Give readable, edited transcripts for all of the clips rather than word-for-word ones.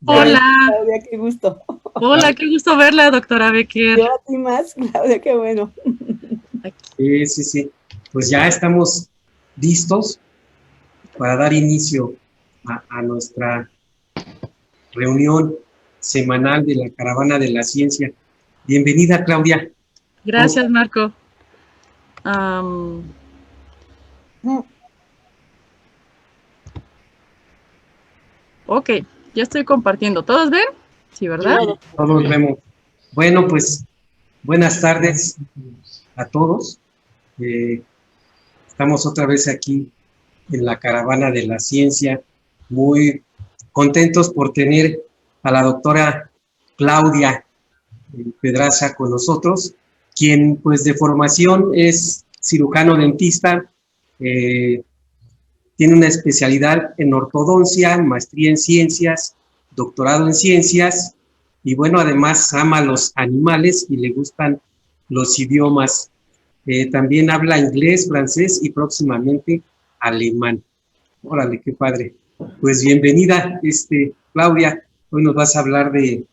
Hola. Claudia, qué gusto. Hola, qué gusto verla, doctora Becker. Yo a ti más, Claudia, qué bueno. Sí. Pues ya estamos listos para dar inicio a nuestra reunión semanal de la Caravana de la Ciencia. Bienvenida, Claudia. Gracias, Marco. Ok, ya estoy compartiendo. ¿Todos ven? Sí, ¿verdad? Todos vemos. Bueno, pues buenas tardes a todos. Estamos otra vez aquí en la Caravana de la Ciencia, muy contentos por tener a la doctora Claudia Pedraza con nosotros, quien pues de formación es cirujano dentista, tiene una especialidad en ortodoncia, maestría en ciencias, doctorado en ciencias, y bueno, además ama los animales y le gustan los idiomas. También habla inglés, francés y próximamente alemán. Órale, qué padre. Pues bienvenida, Claudia. Hoy nos vas a hablar de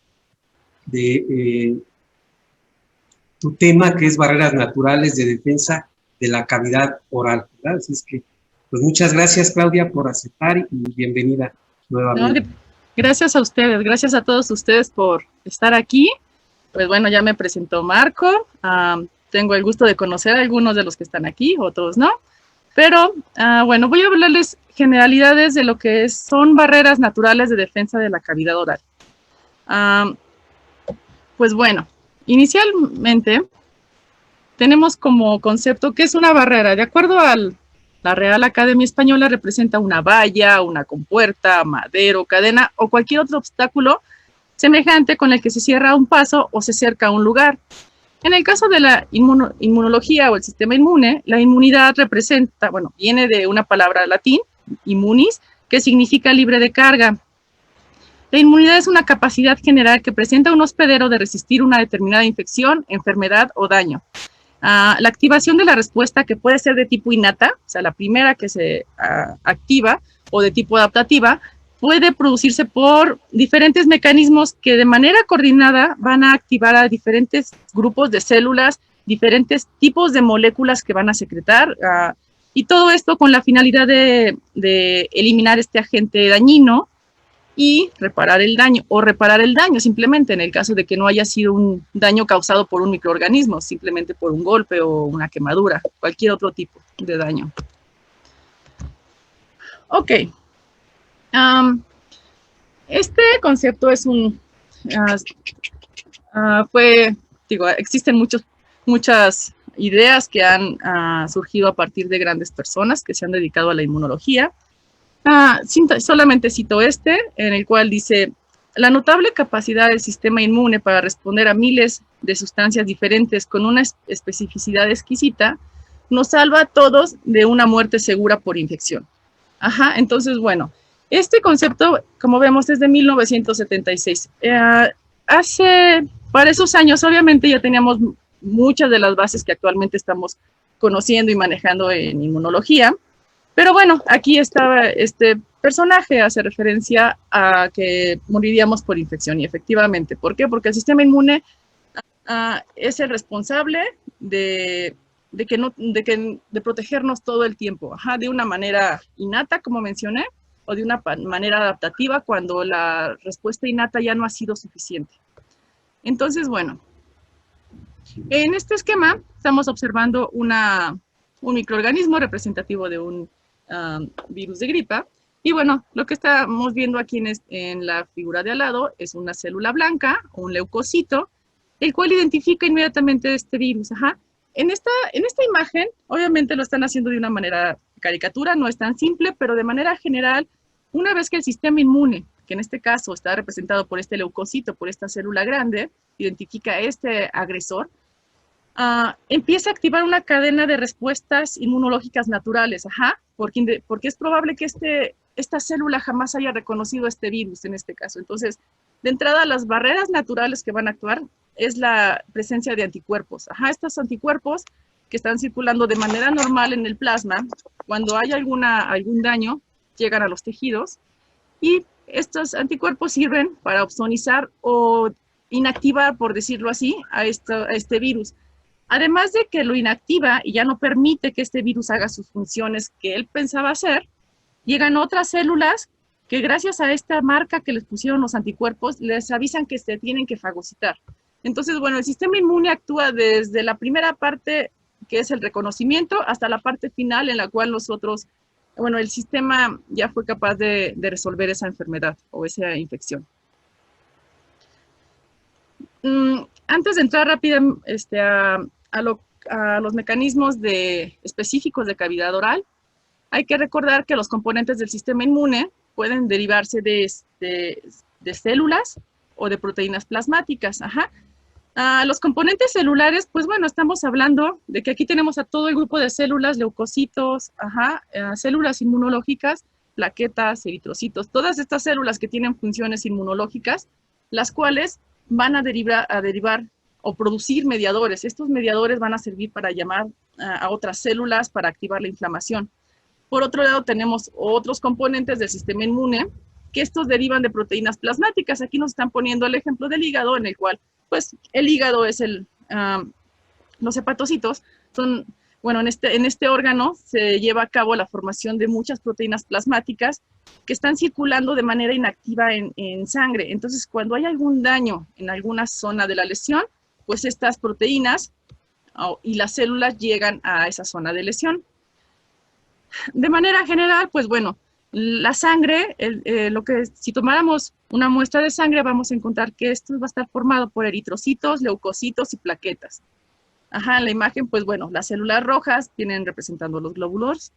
tu tema, que es barreras naturales de defensa de la cavidad oral, ¿verdad? Así es que, pues muchas gracias, Claudia, por aceptar y bienvenida nuevamente. No, gracias a ustedes, gracias a todos ustedes por estar aquí. Pues bueno, ya me presentó Marco. Tengo el gusto de conocer a algunos de los que están aquí, otros no. Pero bueno, voy a hablarles generalidades de lo que son barreras naturales de defensa de la cavidad oral. Pues bueno, inicialmente tenemos como concepto que es una barrera. De acuerdo a la Real Academia Española, representa una valla, una compuerta, madero, cadena o cualquier otro obstáculo semejante con el que se cierra un paso o se cerca un lugar. En el caso de la inmunología o el sistema inmune, la inmunidad representa, bueno, viene de una palabra latín, immunis, que significa libre de carga. La inmunidad es una capacidad general que presenta un hospedero de resistir una determinada infección, enfermedad o daño. La activación de la respuesta, que puede ser de tipo innata, o sea, la primera que se activa, o de tipo adaptativa, puede producirse por diferentes mecanismos que de manera coordinada van a activar a diferentes grupos de células, diferentes tipos de moléculas que van a secretar, y todo esto con la finalidad de eliminar este agente dañino y reparar el daño, o reparar el daño simplemente en el caso de que no haya sido un daño causado por un microorganismo, simplemente por un golpe o una quemadura, cualquier otro tipo de daño. Ok. Este concepto es existen muchas ideas que han surgido a partir de grandes personas que se han dedicado a la inmunología. Solamente cito en el cual dice: la notable capacidad del sistema inmune para responder a miles de sustancias diferentes con una especificidad exquisita nos salva a todos de una muerte segura por infección. Entonces, bueno, este concepto, como vemos, es de 1976. Para esos años, obviamente, ya teníamos muchas de las bases que actualmente estamos conociendo y manejando en inmunología. Pero bueno, aquí estaba este personaje, hace referencia a que moriríamos por infección. Y efectivamente, ¿por qué? Porque el sistema inmune es el responsable de protegernos todo el tiempo, de una manera innata, como mencioné, o de una manera adaptativa cuando la respuesta innata ya no ha sido suficiente. Entonces, bueno, en este esquema estamos observando un microorganismo representativo de un virus de gripa. Y bueno, lo que estamos viendo aquí en la figura de al lado es una célula blanca, un leucocito, el cual identifica inmediatamente este virus. En esta imagen, obviamente lo están haciendo de una manera caricatura, no es tan simple, pero de manera general, una vez que el sistema inmune, que en este caso está representado por este leucocito, por esta célula grande, identifica este agresor, empieza a activar una cadena de respuestas inmunológicas naturales, porque es probable que esta célula jamás haya reconocido este virus en este caso. Entonces, de entrada, las barreras naturales que van a actuar es la presencia de anticuerpos. Estos anticuerpos que están circulando de manera normal en el plasma, cuando hay algún daño, llegan a los tejidos y estos anticuerpos sirven para opsonizar o inactivar, por decirlo así, a este virus. Además de que lo inactiva y ya no permite que este virus haga sus funciones que él pensaba hacer, llegan otras células que gracias a esta marca que les pusieron los anticuerpos, les avisan que se tienen que fagocitar. Entonces, bueno, el sistema inmune actúa desde la primera parte, que es el reconocimiento, hasta la parte final en la cual nosotros, bueno, el sistema ya fue capaz de resolver esa enfermedad o esa infección. Antes de entrar rápidamente a los mecanismos específicos de cavidad oral, hay que recordar que los componentes del sistema inmune pueden derivarse de células o de proteínas plasmáticas. Los componentes celulares, pues bueno, estamos hablando de que aquí tenemos a todo el grupo de células, leucocitos, células inmunológicas, plaquetas, eritrocitos, todas estas células que tienen funciones inmunológicas, las cuales van a derivar o producir mediadores. Estos mediadores van a servir para llamar a otras células para activar la inflamación. Por otro lado, tenemos otros componentes del sistema inmune, que estos derivan de proteínas plasmáticas. Aquí nos están poniendo el ejemplo del hígado, en el cual, pues, el hígado es los hepatocitos, son, bueno, en este órgano se lleva a cabo la formación de muchas proteínas plasmáticas que están circulando de manera inactiva en sangre. Entonces, cuando hay algún daño en alguna zona de la lesión, pues estas proteínas y las células llegan a esa zona de lesión. De manera general, pues bueno, la sangre, si tomáramos una muestra de sangre, vamos a encontrar que esto va a estar formado por eritrocitos, leucocitos y plaquetas. En la imagen, pues bueno, las células rojas vienen representando los glóbulos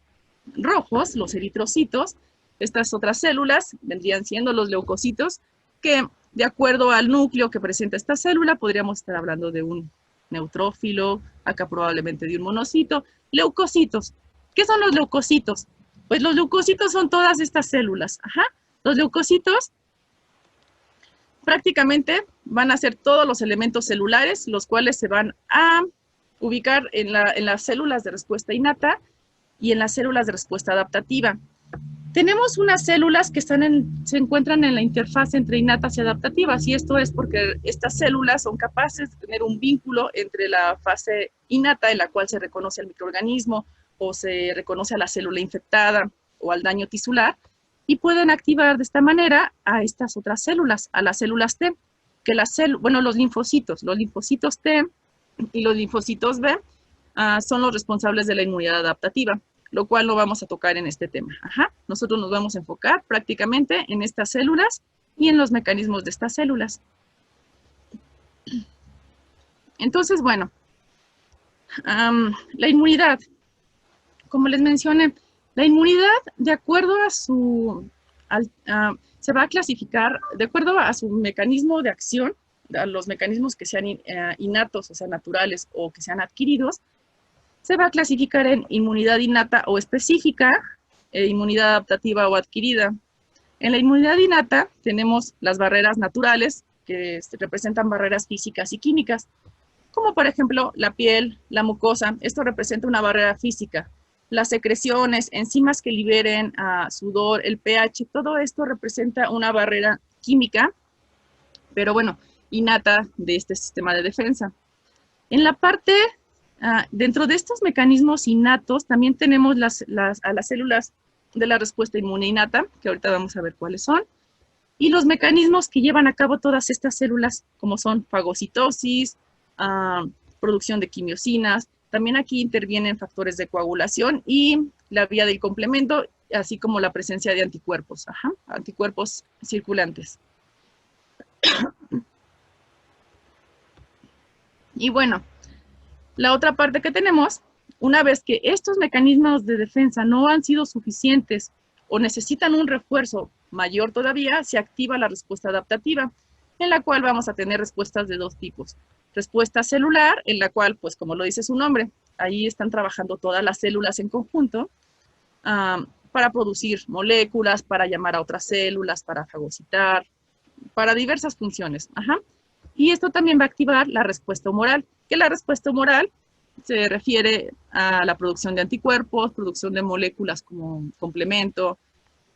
rojos, los eritrocitos. Estas otras células vendrían siendo los leucocitos, que de acuerdo al núcleo que presenta esta célula, podríamos estar hablando de un neutrófilo, acá probablemente de un monocito. Leucocitos. ¿Qué son los leucocitos? Pues los leucocitos son todas estas células. Los leucocitos prácticamente van a ser todos los elementos celulares, los cuales se van a ubicar en las células de respuesta innata y en las células de respuesta adaptativa. Tenemos unas células que se encuentran en la interfaz entre innatas y adaptativas, y esto es porque estas células son capaces de tener un vínculo entre la fase innata, en la cual se reconoce al microorganismo o se reconoce a la célula infectada o al daño tisular, y pueden activar de esta manera a estas otras células, a las células T, que los linfocitos T y los linfocitos B son los responsables de la inmunidad adaptativa, lo cual lo vamos a tocar en este tema. Nosotros nos vamos a enfocar prácticamente en estas células y en los mecanismos de estas células. Entonces, bueno, la inmunidad, como les mencioné, la inmunidad, de acuerdo a se va a clasificar de acuerdo a su mecanismo de acción, a los mecanismos que sean innatos, o sea, naturales, o que sean adquiridos. Se va a clasificar en inmunidad innata o específica, inmunidad adaptativa o adquirida. En la inmunidad innata tenemos las barreras naturales, que representan barreras físicas y químicas, como por ejemplo la piel, la mucosa. Esto representa una barrera física. Las secreciones, enzimas que liberen sudor, el pH, todo esto representa una barrera química, pero bueno, innata de este sistema de defensa. En la parte, dentro de estos mecanismos innatos, también tenemos a las células de la respuesta inmune innata, que ahorita vamos a ver cuáles son, y los mecanismos que llevan a cabo todas estas células, como son fagocitosis, producción de quimiosinas. También aquí intervienen factores de coagulación y la vía del complemento, así como la presencia de anticuerpos, anticuerpos circulantes. Y bueno, la otra parte que tenemos, una vez que estos mecanismos de defensa no han sido suficientes o necesitan un refuerzo mayor todavía, se activa la respuesta adaptativa, en la cual vamos a tener respuestas de dos tipos. Respuesta celular, en la cual, pues como lo dice su nombre, ahí están trabajando todas las células en conjunto para producir moléculas, para llamar a otras células, para fagocitar, para diversas funciones. Y esto también va a activar la respuesta humoral, que la respuesta humoral se refiere a la producción de anticuerpos, producción de moléculas como complemento,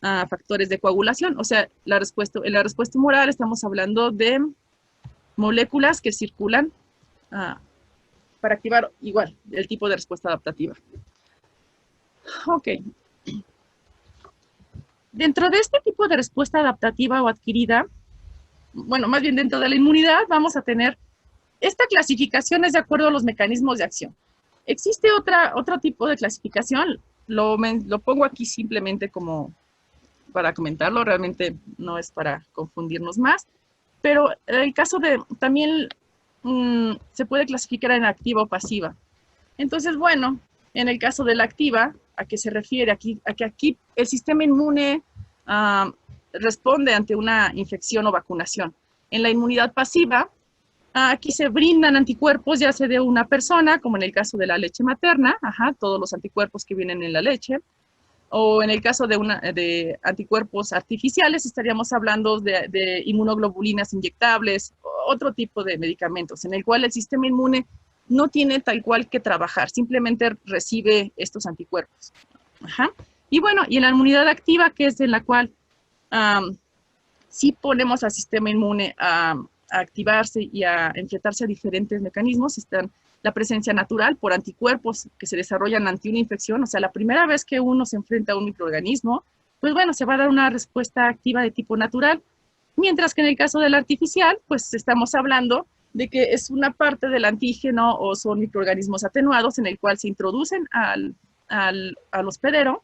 factores de coagulación. O sea, en la respuesta humoral estamos hablando de moléculas que circulan para activar igual el tipo de respuesta adaptativa. Ok. Dentro de este tipo de respuesta adaptativa o adquirida, bueno, más bien dentro de la inmunidad, vamos a tener esta clasificación es de acuerdo a los mecanismos de acción. Existe otro tipo de clasificación, lo pongo aquí simplemente como para comentarlo, realmente no es para confundirnos más, pero el caso de también se puede clasificar en activa o pasiva. Entonces, bueno, en el caso de la activa, ¿a qué se refiere? A que aquí el sistema inmune responde ante una infección o vacunación. En la inmunidad pasiva, aquí se brindan anticuerpos, ya sea de una persona, como en el caso de la leche materna, todos los anticuerpos que vienen en la leche, o en el caso de anticuerpos artificiales, estaríamos hablando de inmunoglobulinas inyectables, otro tipo de medicamentos, en el cual el sistema inmune no tiene tal cual que trabajar, simplemente recibe estos anticuerpos. Y bueno, y en la inmunidad activa, que es en la cual sí ponemos al sistema inmune a activarse y a enfrentarse a diferentes mecanismos, están la presencia natural por anticuerpos que se desarrollan ante una infección, o sea, la primera vez que uno se enfrenta a un microorganismo, pues bueno, se va a dar una respuesta activa de tipo natural, mientras que en el caso del artificial, pues estamos hablando de que es una parte del antígeno o son microorganismos atenuados en el cual se introducen al hospedero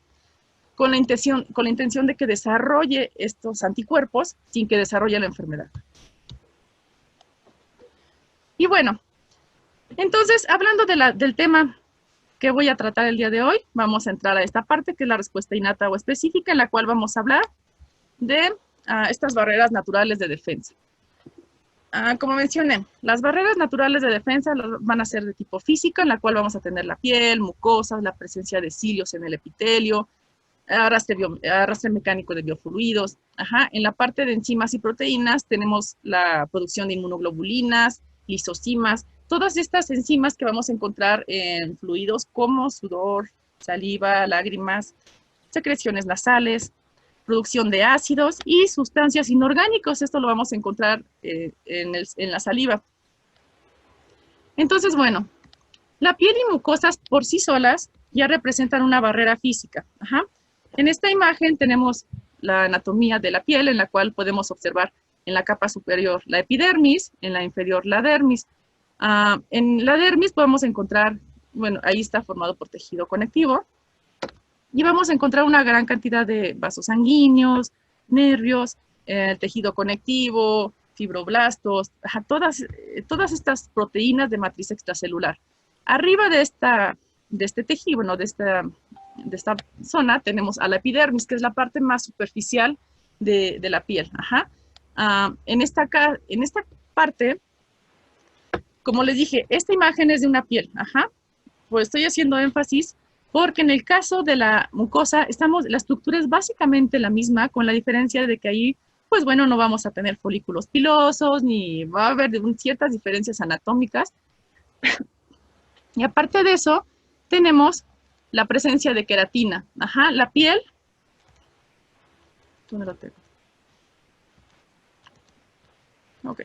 con la intención de que desarrolle estos anticuerpos sin que desarrolle la enfermedad. Y bueno, entonces, hablando del tema que voy a tratar el día de hoy, vamos a entrar a esta parte que es la respuesta innata o específica, en la cual vamos a hablar de estas barreras naturales de defensa. Como mencioné, las barreras naturales de defensa van a ser de tipo físico, en la cual vamos a tener la piel, mucosas, la presencia de cilios en el epitelio, arrastre mecánico de biofluidos. En la parte de enzimas y proteínas tenemos la producción de inmunoglobulinas, lisocimas, todas estas enzimas que vamos a encontrar en fluidos como sudor, saliva, lágrimas, secreciones nasales, producción de ácidos y sustancias inorgánicos. Esto lo vamos a encontrar en la saliva. Entonces, bueno, la piel y mucosas por sí solas ya representan una barrera física. En esta imagen tenemos la anatomía de la piel, en la cual podemos observar en la capa superior la epidermis, en la inferior la dermis. En la dermis podemos encontrar, bueno, ahí está formado por tejido conectivo, y vamos a encontrar una gran cantidad de vasos sanguíneos, nervios, tejido conectivo, fibroblastos, todas estas proteínas de matriz extracelular. Arriba de este tejido, bueno, de esta zona, tenemos a la epidermis, que es la parte más superficial de la piel. En esta parte, como les dije, esta imagen es de una piel. Pues estoy haciendo énfasis porque en el caso de la mucosa, la estructura es básicamente la misma, con la diferencia de que ahí, pues bueno, no vamos a tener folículos pilosos, ni va a haber ciertas diferencias anatómicas. Y aparte de eso, tenemos la presencia de queratina. La piel. ¿Dónde lo tengo? Ok.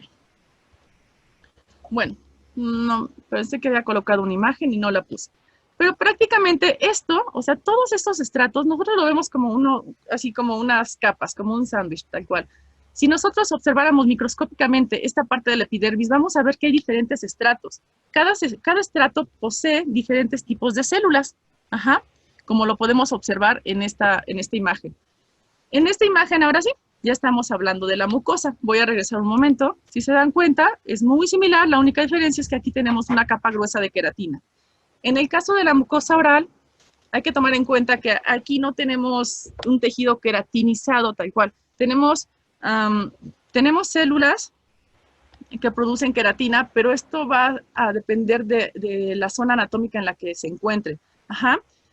Bueno, no, pensé que había colocado una imagen y no la puse. Pero prácticamente esto, o sea, todos estos estratos, nosotros lo vemos como así como unas capas, como un sándwich, tal cual. Si nosotros observáramos microscópicamente esta parte de la epidermis, vamos a ver que hay diferentes estratos. Cada estrato posee diferentes tipos de células, como lo podemos observar en esta imagen. En esta imagen, ahora sí, ya estamos hablando de la mucosa. Voy a regresar un momento. Si se dan cuenta, es muy similar. La única diferencia es que aquí tenemos una capa gruesa de queratina. En el caso de la mucosa oral, hay que tomar en cuenta que aquí no tenemos un tejido queratinizado tal cual. Tenemos células que producen queratina, pero esto va a depender de la zona anatómica en la que se encuentre.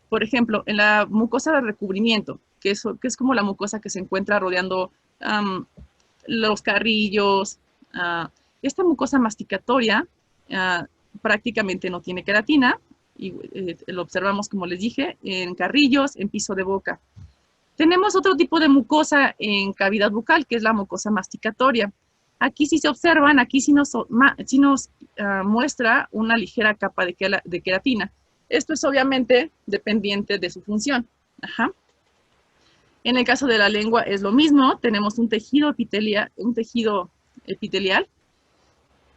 Por ejemplo, en la mucosa de recubrimiento, que es como la mucosa que se encuentra rodeando los carrillos. Esta mucosa masticatoria prácticamente no tiene queratina, y lo observamos, como les dije, en carrillos, en piso de boca. Tenemos otro tipo de mucosa en cavidad bucal, que es la mucosa masticatoria. Aquí sí se observan, aquí sí nos muestra una ligera capa de queratina. Esto es obviamente dependiente de su función. Ajá. En el caso de la lengua es lo mismo, tenemos un tejido epitelial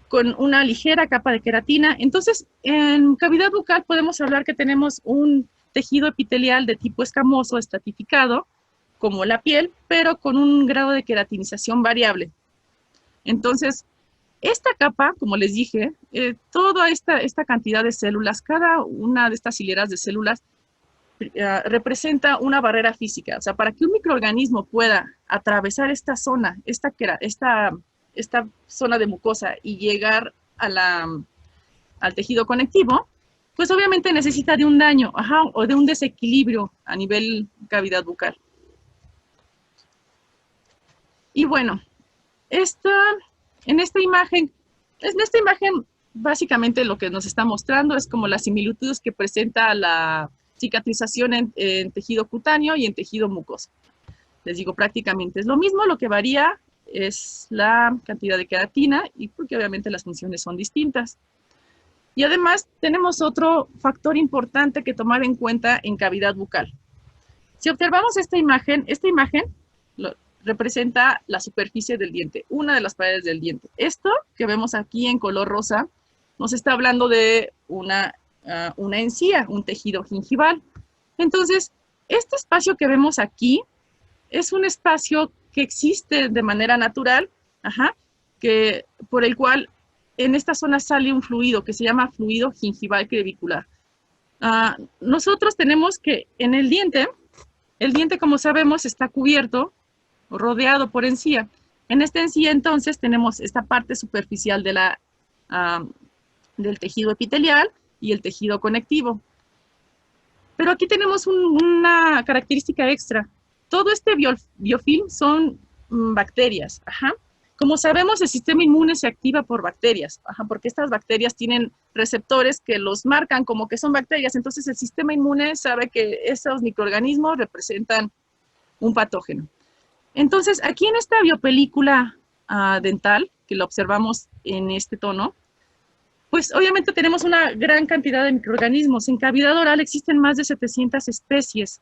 con una ligera capa de queratina. Entonces, en cavidad bucal podemos hablar que tenemos un tejido epitelial de tipo escamoso, estratificado, como la piel, pero con un grado de queratinización variable. Entonces, esta capa, como les dije, toda esta cantidad de células, cada una de estas hileras de células representa una barrera física. O sea, para que un microorganismo pueda atravesar esta zona, esta zona de mucosa y llegar al tejido conectivo, pues obviamente necesita de un daño, o de un desequilibrio a nivel cavidad bucal. Y bueno, en esta imagen básicamente lo que nos está mostrando es como las similitudes que presenta la cicatrización en tejido cutáneo y en tejido mucoso. Les digo, prácticamente es lo mismo, lo que varía es la cantidad de queratina y porque obviamente las funciones son distintas. Y además tenemos otro factor importante que tomar en cuenta en cavidad bucal. Si observamos esta imagen representa la superficie del diente, una de las paredes del diente. Esto que vemos aquí en color rosa nos está hablando de una encía, un tejido gingival. Entonces, este espacio que vemos aquí es un espacio que existe de manera natural, por el cual en esta zona sale un fluido que se llama fluido gingival crevicular. Nosotros tenemos que en el diente como sabemos está cubierto, rodeado por encía. En esta encía entonces tenemos esta parte superficial de del tejido epitelial y el tejido conectivo. Pero aquí tenemos una característica extra. Todo este biofilm son bacterias. Como sabemos, el sistema inmune se activa por bacterias, porque estas bacterias tienen receptores que los marcan como que son bacterias. Entonces, el sistema inmune sabe que esos microorganismos representan un patógeno. Entonces, aquí en esta biopelícula dental, que lo observamos en este tono, pues obviamente tenemos una gran cantidad de microorganismos. En cavidad oral existen más de 700 especies.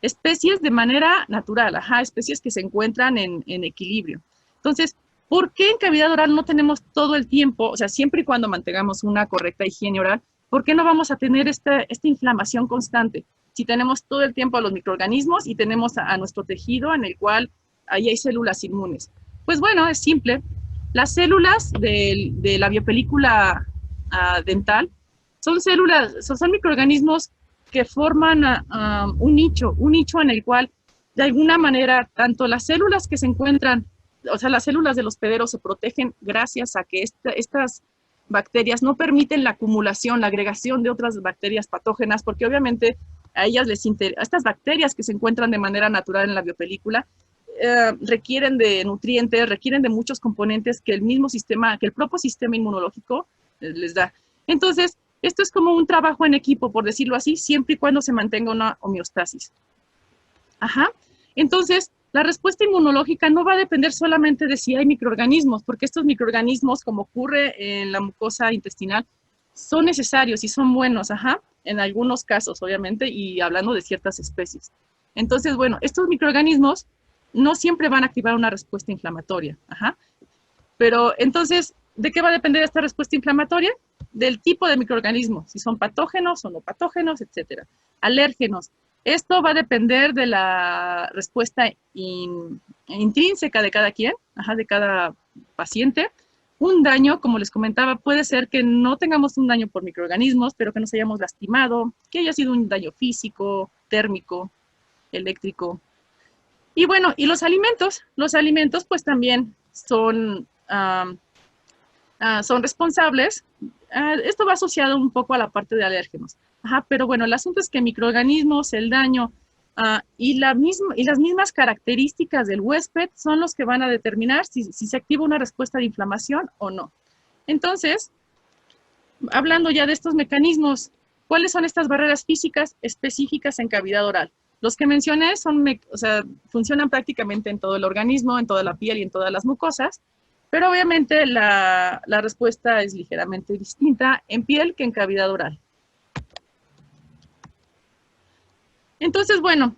Especies de manera natural, especies que se encuentran en equilibrio. Entonces, ¿por qué en cavidad oral no tenemos todo el tiempo, o sea, siempre y cuando mantengamos una correcta higiene oral, por qué no vamos a tener esta inflamación constante? Si tenemos todo el tiempo a los microorganismos y tenemos a nuestro tejido en el cual ahí hay células inmunes. Pues bueno, es simple. Las células de la biopelícula dental son microorganismos que forman un nicho en el cual, de alguna manera, tanto las células que se encuentran, o sea, las células del hospedero se protegen gracias a que estas bacterias no permiten la acumulación, la agregación de otras bacterias patógenas, porque obviamente a estas bacterias que se encuentran de manera natural en la biopelícula, requieren de nutrientes, requieren de muchos componentes que el propio sistema inmunológico les da. Entonces, esto es como un trabajo en equipo, por decirlo así, siempre y cuando se mantenga una homeostasis. Entonces, la respuesta inmunológica no va a depender solamente de si hay microorganismos, porque estos microorganismos, como ocurre en la mucosa intestinal, son necesarios y son buenos, en algunos casos, obviamente, y hablando de ciertas especies. Entonces, bueno, estos microorganismos no siempre van a activar una respuesta inflamatoria. Pero entonces, ¿de qué va a depender esta respuesta inflamatoria? Del tipo de microorganismo, si son patógenos o no patógenos, etcétera. Alérgenos. Esto va a depender de la respuesta intrínseca de cada quien, de cada paciente. Un daño, como les comentaba, puede ser que no tengamos un daño por microorganismos, pero que nos hayamos lastimado, que haya sido un daño físico, térmico, eléctrico. Y bueno, y los alimentos pues también son responsables. Esto va asociado un poco a la parte de alérgenos. Pero bueno, el asunto es que microorganismos, el daño y las mismas características del huésped son los que van a determinar si se activa una respuesta de inflamación o no. Entonces, hablando ya de estos mecanismos, ¿cuáles son estas barreras físicas específicas en cavidad oral? Los que mencioné o sea, funcionan prácticamente en todo el organismo, en toda la piel y en todas las mucosas, pero obviamente la respuesta es ligeramente distinta en piel que en cavidad oral. Entonces, bueno,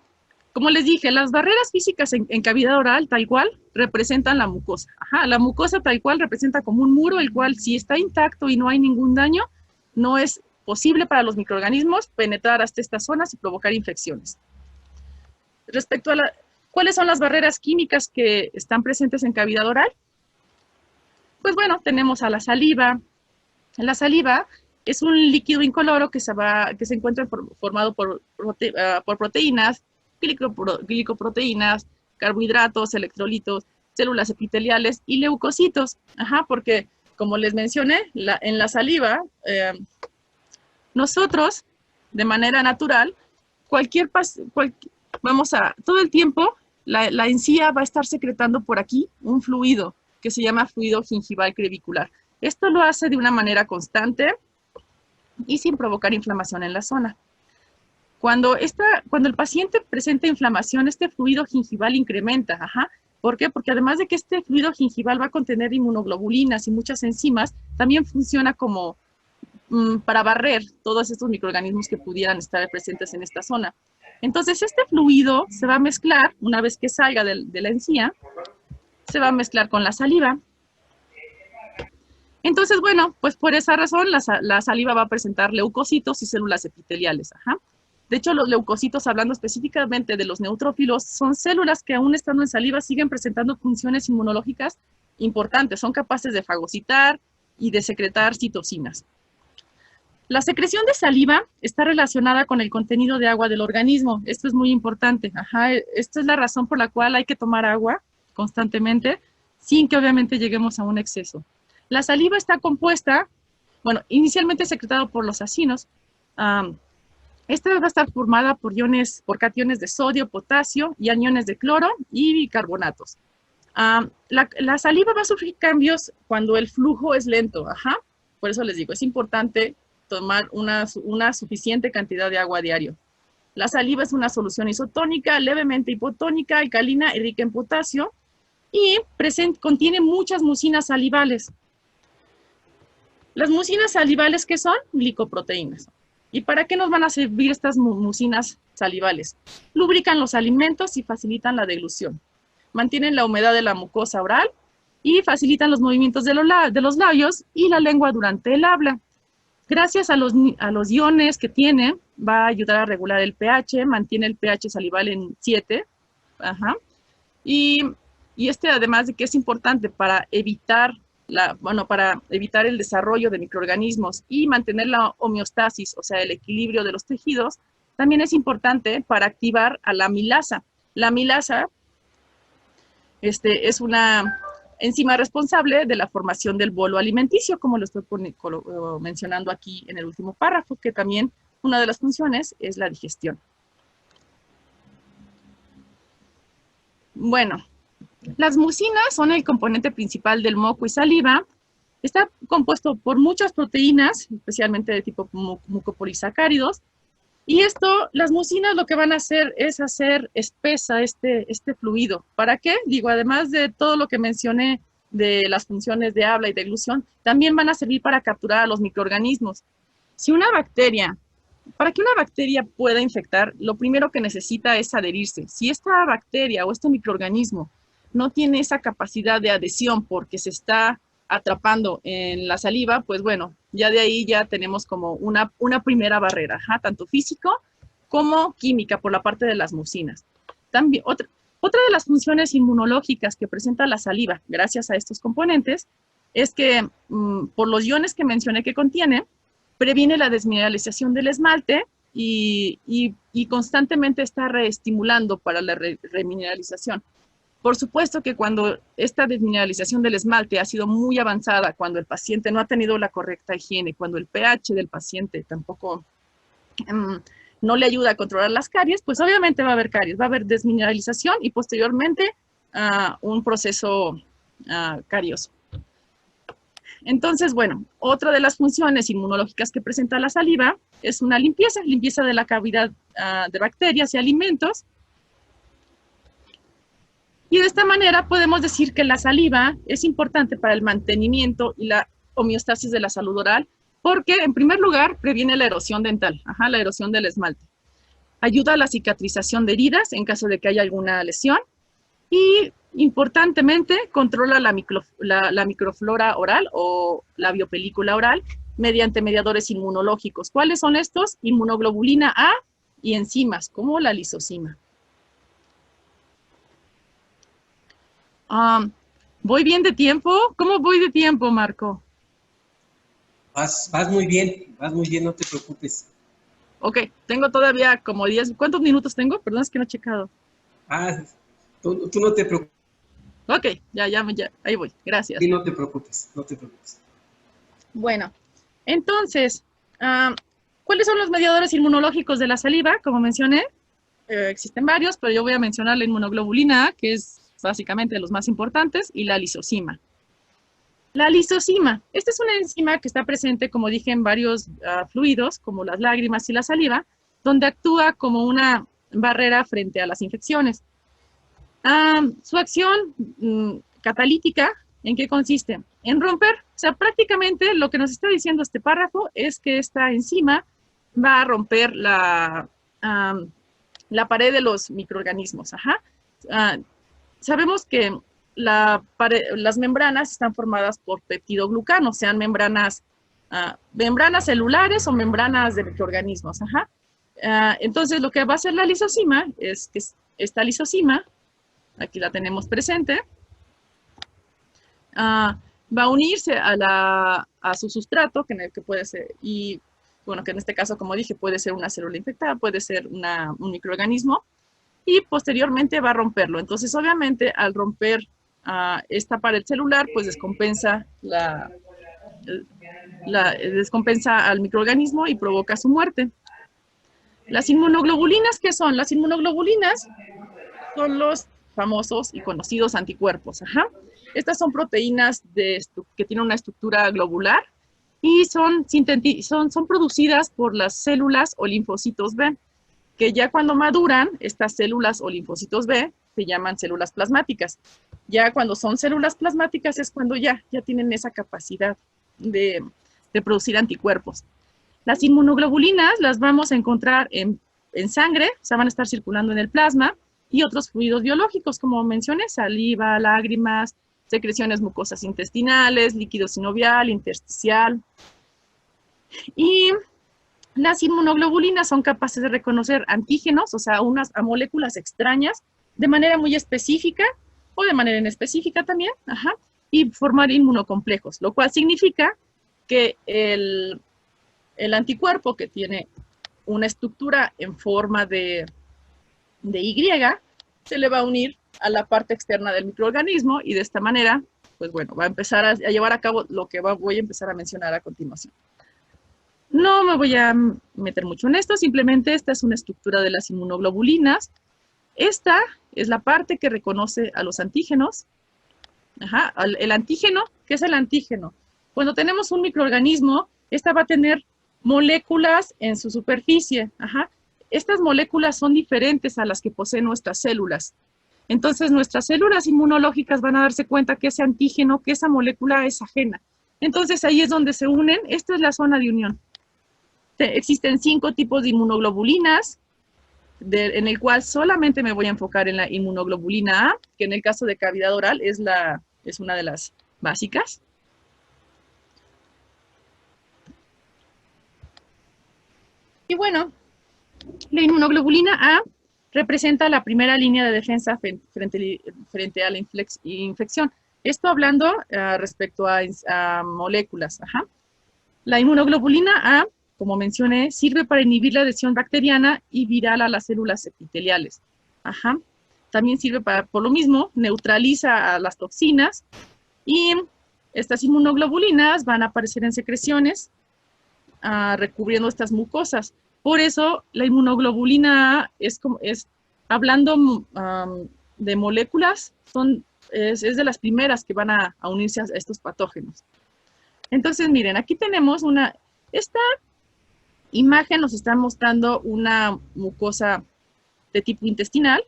como les dije, las barreras físicas en cavidad oral, tal cual, representan la mucosa. Ajá, la mucosa tal cual representa como un muro, el cual si está intacto y no hay ningún daño, no es posible para los microorganismos penetrar hasta estas zonas y provocar infecciones. Respecto a ¿cuáles son las barreras químicas que están presentes en cavidad oral? Pues bueno, tenemos a la saliva. La saliva es un líquido incoloro que se encuentra formado por proteínas, glicoproteínas, carbohidratos, electrolitos, células epiteliales y leucocitos. Ajá, porque como les mencioné, en la saliva, nosotros, de manera natural, todo el tiempo, la encía va a estar secretando por aquí un fluido que se llama fluido gingival crevicular. Esto lo hace de una manera constante y sin provocar inflamación en la zona. Cuando el paciente presenta inflamación, este fluido gingival incrementa. Ajá. ¿Por qué? Porque además de que este fluido gingival va a contener inmunoglobulinas y muchas enzimas, también funciona como para barrer todos estos microorganismos que pudieran estar presentes en esta zona. Entonces, este fluido se va a mezclar, una vez que salga de la encía, se va a mezclar con la saliva. Entonces, bueno, pues por esa razón la saliva va a presentar leucocitos y células epiteliales. Ajá. De hecho, los leucocitos, hablando específicamente de los neutrófilos, son células que aún estando en saliva siguen presentando funciones inmunológicas importantes. Son capaces de fagocitar y de secretar citocinas. La secreción de saliva está relacionada con el contenido de agua del organismo. Esto es muy importante. Ajá. Esta es la razón por la cual hay que tomar agua constantemente sin que obviamente lleguemos a un exceso. La saliva está compuesta, bueno, inicialmente secretado por los acinos. Esta va a estar formada por cationes de sodio, potasio y aniones de cloro y bicarbonatos. La saliva va a sufrir cambios cuando el flujo es lento. Ajá. Por eso les digo, es importante tomar una suficiente cantidad de agua diario. La saliva es una solución isotónica, levemente hipotónica, alcalina y rica en potasio y contiene muchas mucinas salivales. Las mucinas salivales, ¿qué son? Glicoproteínas. ¿Y para qué nos van a servir estas mucinas salivales? Lubrican los alimentos y facilitan la deglución. Mantienen la humedad de la mucosa oral y facilitan los movimientos de los labios y la lengua durante el habla. Gracias a los iones que tiene, va a ayudar a regular el pH, mantiene el pH salival en 7. Ajá. Y además de que es importante para evitar el desarrollo de microorganismos y mantener la homeostasis, o sea, el equilibrio de los tejidos, también es importante para activar a la amilasa. La amilasa es una enzima responsable de la formación del bolo alimenticio, como lo estoy mencionando aquí en el último párrafo, que también una de las funciones es la digestión. Bueno, las mucinas son el componente principal del moco y saliva. Está compuesto por muchas proteínas, especialmente de tipo mucopolisacáridos. Y las mucinas lo que van a hacer es hacer espesa este fluido. ¿Para qué? Digo, además de todo lo que mencioné de las funciones de habla y deglución, también van a servir para capturar a los microorganismos. Para que una bacteria pueda infectar, lo primero que necesita es adherirse. Si esta bacteria o este microorganismo no tiene esa capacidad de adhesión porque se está atrapando en la saliva, pues bueno, ya de ahí ya tenemos como una primera barrera, ajá, tanto físico como química por la parte de las mucinas. También, otra de las funciones inmunológicas que presenta la saliva, gracias a estos componentes, es que por los iones que mencioné que contiene, previene la desmineralización del esmalte y constantemente está reestimulando para la remineralización. Por supuesto que cuando esta desmineralización del esmalte ha sido muy avanzada, cuando el paciente no ha tenido la correcta higiene, cuando el pH del paciente tampoco no le ayuda a controlar las caries, pues obviamente va a haber caries, va a haber desmineralización y posteriormente un proceso carioso. Entonces, bueno, otra de las funciones inmunológicas que presenta la saliva es una limpieza de la cavidad de bacterias y alimentos. Y de esta manera podemos decir que la saliva es importante para el mantenimiento y la homeostasis de la salud oral, porque en primer lugar previene la erosión dental, la erosión del esmalte. Ayuda a la cicatrización de heridas en caso de que haya alguna lesión y, importantemente, controla la microflora oral o la biopelícula oral mediante mediadores inmunológicos. ¿Cuáles son estos? Inmunoglobulina A y enzimas, como la lisozima. ¿Voy bien de tiempo? ¿Cómo voy de tiempo, Marco? Vas muy bien, no te preocupes. Ok, tengo todavía como 10. ¿Cuántos minutos tengo? Perdón, es que no he checado. Tú no te preocupes. Ok, ya, ahí voy. Gracias. Sí, no te preocupes. Bueno, entonces, ¿cuáles son los mediadores inmunológicos de la saliva? Como mencioné, existen varios, pero yo voy a mencionar la inmunoglobulina A, que es básicamente de los más importantes, y la lisozima. La lisozima, esta es una enzima que está presente, como dije, en varios fluidos, como las lágrimas y la saliva, donde actúa como una barrera frente a las infecciones. Su acción catalítica, ¿en qué consiste? En romper, o sea, prácticamente lo que nos está diciendo este párrafo es que esta enzima va a romper la pared de los microorganismos. Sabemos que las membranas están formadas por peptidoglucanos, sean membranas celulares o membranas de microorganismos. Entonces, lo que va a hacer la lisozima es que esta lisozima, aquí la tenemos presente, va a unirse a su sustrato, que puede ser, y bueno, que en este caso, como dije, puede ser una célula infectada, puede ser un microorganismo, y posteriormente va a romperlo. Entonces, obviamente, al romper esta pared celular, pues descompensa descompensa al microorganismo y provoca su muerte. Las inmunoglobulinas, ¿qué son? Las inmunoglobulinas son los famosos y conocidos anticuerpos. Estas son proteínas que tienen una estructura globular y son producidas por las células o linfocitos B, que ya cuando maduran, estas células o linfocitos B se llaman células plasmáticas. Ya cuando son células plasmáticas es cuando ya tienen esa capacidad de producir anticuerpos. Las inmunoglobulinas las vamos a encontrar en sangre, o sea, van a estar circulando en el plasma, y otros fluidos biológicos, como mencioné, saliva, lágrimas, secreciones mucosas intestinales, líquido sinovial, intersticial. Y las inmunoglobulinas son capaces de reconocer antígenos, o sea, a moléculas extrañas, de manera muy específica o de manera inespecífica también, y formar inmunocomplejos, lo cual significa que el anticuerpo, que tiene una estructura en forma de Y, se le va a unir a la parte externa del microorganismo y de esta manera, pues bueno, va a empezar a llevar a cabo lo que voy a empezar a mencionar a continuación. No me voy a meter mucho en esto, simplemente esta es una estructura de las inmunoglobulinas. Esta es la parte que reconoce a los antígenos. El antígeno, ¿qué es el antígeno? Cuando tenemos un microorganismo, esta va a tener moléculas en su superficie. Estas moléculas son diferentes a las que poseen nuestras células. Entonces, nuestras células inmunológicas van a darse cuenta que ese antígeno, que esa molécula es ajena. Entonces, ahí es donde se unen. Esta es la zona de unión. Existen 5 tipos de inmunoglobulinas, en el cual solamente me voy a enfocar en la inmunoglobulina A, que en el caso de cavidad oral es una de las básicas. Y bueno, la inmunoglobulina A representa la primera línea de defensa frente a la infección. Esto hablando respecto a moléculas. La inmunoglobulina A, como mencioné, sirve para inhibir la adhesión bacteriana y viral a las células epiteliales. También sirve por lo mismo, neutraliza a las toxinas, y estas inmunoglobulinas van a aparecer en secreciones recubriendo estas mucosas. Por eso, la inmunoglobulina A hablando de moléculas, es de las primeras que van a unirse a estos patógenos. Entonces, miren, aquí tenemos esta imagen nos está mostrando una mucosa de tipo intestinal.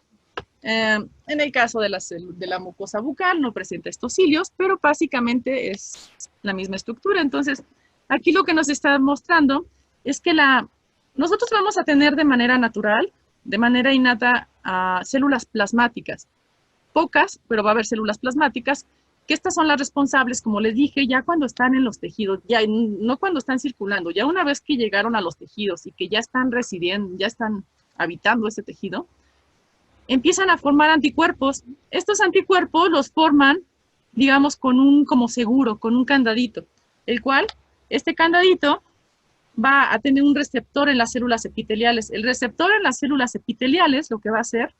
En el caso de la mucosa bucal no presenta estos cilios, pero básicamente es la misma estructura. Entonces, aquí lo que nos está mostrando es que nosotros vamos a tener de manera natural, de manera innata, células plasmáticas. Pocas, pero va a haber células plasmáticas, que estas son las responsables, como les dije, ya cuando están en los tejidos, ya no cuando están circulando, ya una vez que llegaron a los tejidos y que ya están residiendo, ya están habitando ese tejido, empiezan a formar anticuerpos. Estos anticuerpos los forman, digamos, como seguro, con un candadito, el cual, este candadito, va a tener un receptor en las células epiteliales. El receptor en las células epiteliales lo que va a hacer,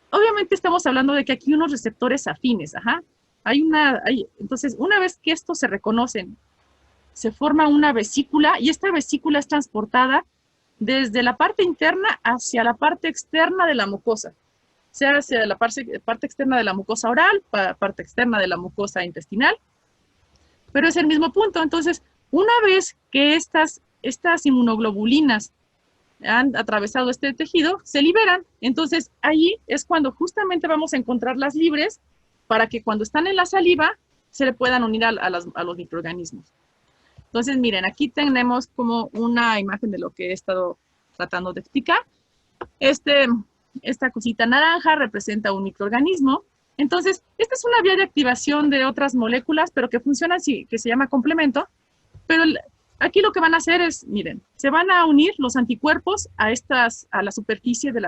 obviamente estamos hablando de que aquí hay unos receptores afines, entonces, una vez que estos se reconocen, se forma una vesícula y esta vesícula es transportada desde la parte interna hacia la parte externa de la mucosa, sea hacia la parte externa de la mucosa oral, parte externa de la mucosa intestinal, pero es el mismo punto. Entonces, una vez que estas inmunoglobulinas han atravesado este tejido, se liberan. Entonces, ahí es cuando justamente vamos a encontrarlas libres para que cuando están en la saliva se le puedan unir a los microorganismos. Entonces, miren, aquí tenemos como una imagen de lo que he estado tratando de explicar. Esta cosita naranja representa un microorganismo. Entonces, esta es una vía de activación de otras moléculas, pero que funciona así, que se llama complemento. Pero aquí lo que van a hacer es, miren, se van a unir los anticuerpos a la superficie de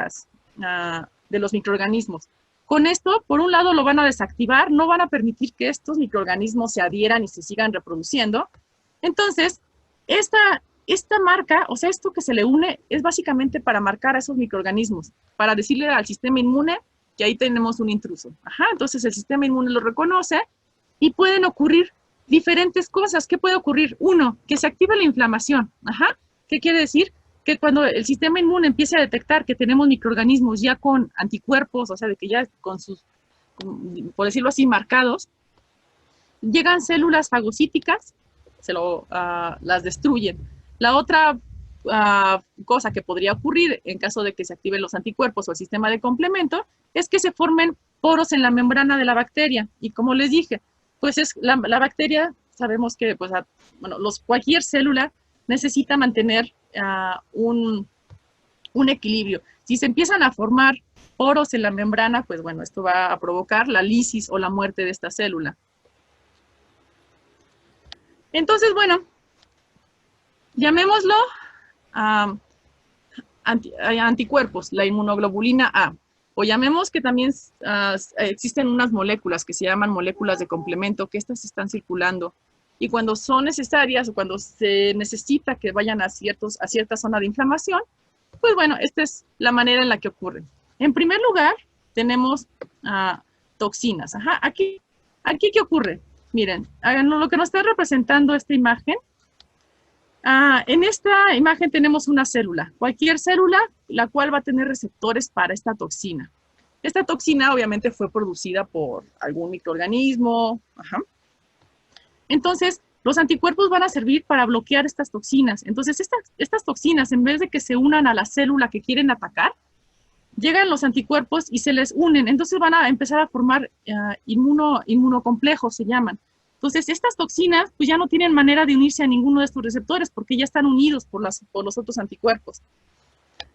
los microorganismos. Con esto, por un lado, lo van a desactivar, no van a permitir que estos microorganismos se adhieran y se sigan reproduciendo. Entonces, esta marca, o sea, esto que se le une, es básicamente para marcar a esos microorganismos, para decirle al sistema inmune que ahí tenemos un intruso. Entonces el sistema inmune lo reconoce y pueden ocurrir diferentes cosas. ¿Qué puede ocurrir? Uno, que se active la inflamación. ¿Qué quiere decir? Que cuando el sistema inmune empiece a detectar que tenemos microorganismos ya con anticuerpos, o sea, de que ya con por decirlo así, marcados, llegan células fagocíticas, las destruyen. La otra cosa que podría ocurrir en caso de que se activen los anticuerpos o el sistema de complemento es que se formen poros en la membrana de la bacteria. Y como les dije, pues la bacteria, sabemos que cualquier célula necesita mantener un equilibrio. Si se empiezan a formar poros en la membrana, pues bueno, esto va a provocar la lisis o la muerte de esta célula. Entonces, bueno, llamémoslo anticuerpos, la inmunoglobulina A. O llamemos que también existen unas moléculas que se llaman moléculas de complemento, que estas están circulando. Y cuando son necesarias o cuando se necesita que vayan a cierta zona de inflamación, pues bueno, esta es la manera en la que ocurren. En primer lugar, tenemos toxinas. Aquí, ¿qué ocurre? Miren, lo que nos está representando esta imagen. En esta imagen tenemos una célula, cualquier célula, la cual va a tener receptores para esta toxina. Esta toxina obviamente fue producida por algún microorganismo. Entonces, los anticuerpos van a servir para bloquear estas toxinas. Entonces, estas toxinas, en vez de que se unan a la célula que quieren atacar, llegan los anticuerpos y se les unen. Entonces van a empezar a formar inmunocomplejos, se llaman. Entonces, estas toxinas pues ya no tienen manera de unirse a ninguno de estos receptores porque ya están unidos por los otros anticuerpos.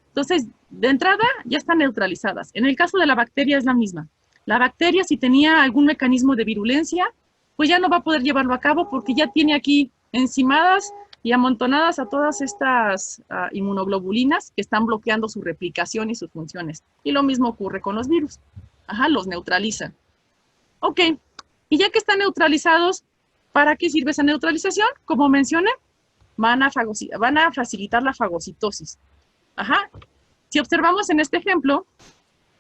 Entonces, de entrada, ya están neutralizadas. En el caso de la bacteria es la misma. La bacteria, si tenía algún mecanismo de virulencia, pues ya no va a poder llevarlo a cabo porque ya tiene aquí encimadas y amontonadas a todas estas inmunoglobulinas que están bloqueando su replicación y sus funciones. Y lo mismo ocurre con los virus. Los neutralizan. Ok. Y ya que están neutralizados, ¿para qué sirve esa neutralización? Como mencioné, van a facilitar la fagocitosis. Si observamos en este ejemplo,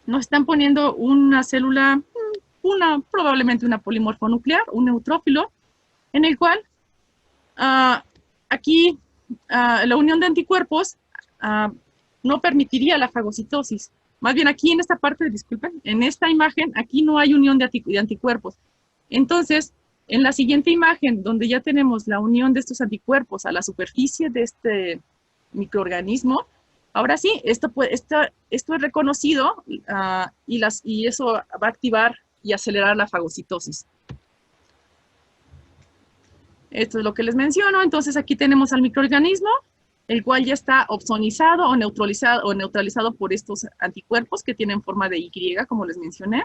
nos están poniendo una célula, probablemente una polimorfonuclear, un neutrófilo, en el cual aquí la unión de anticuerpos no permitiría la fagocitosis. Más bien aquí en esta parte, disculpen, en esta imagen, aquí no hay unión de anticuerpos. Entonces, en la siguiente imagen, donde ya tenemos la unión de estos anticuerpos a la superficie de este microorganismo, ahora sí, esto es reconocido y eso va a activar y acelerar la fagocitosis. Esto es lo que les menciono. Entonces aquí tenemos al microorganismo, el cual ya está opsonizado o neutralizado por estos anticuerpos que tienen forma de Y, como les mencioné.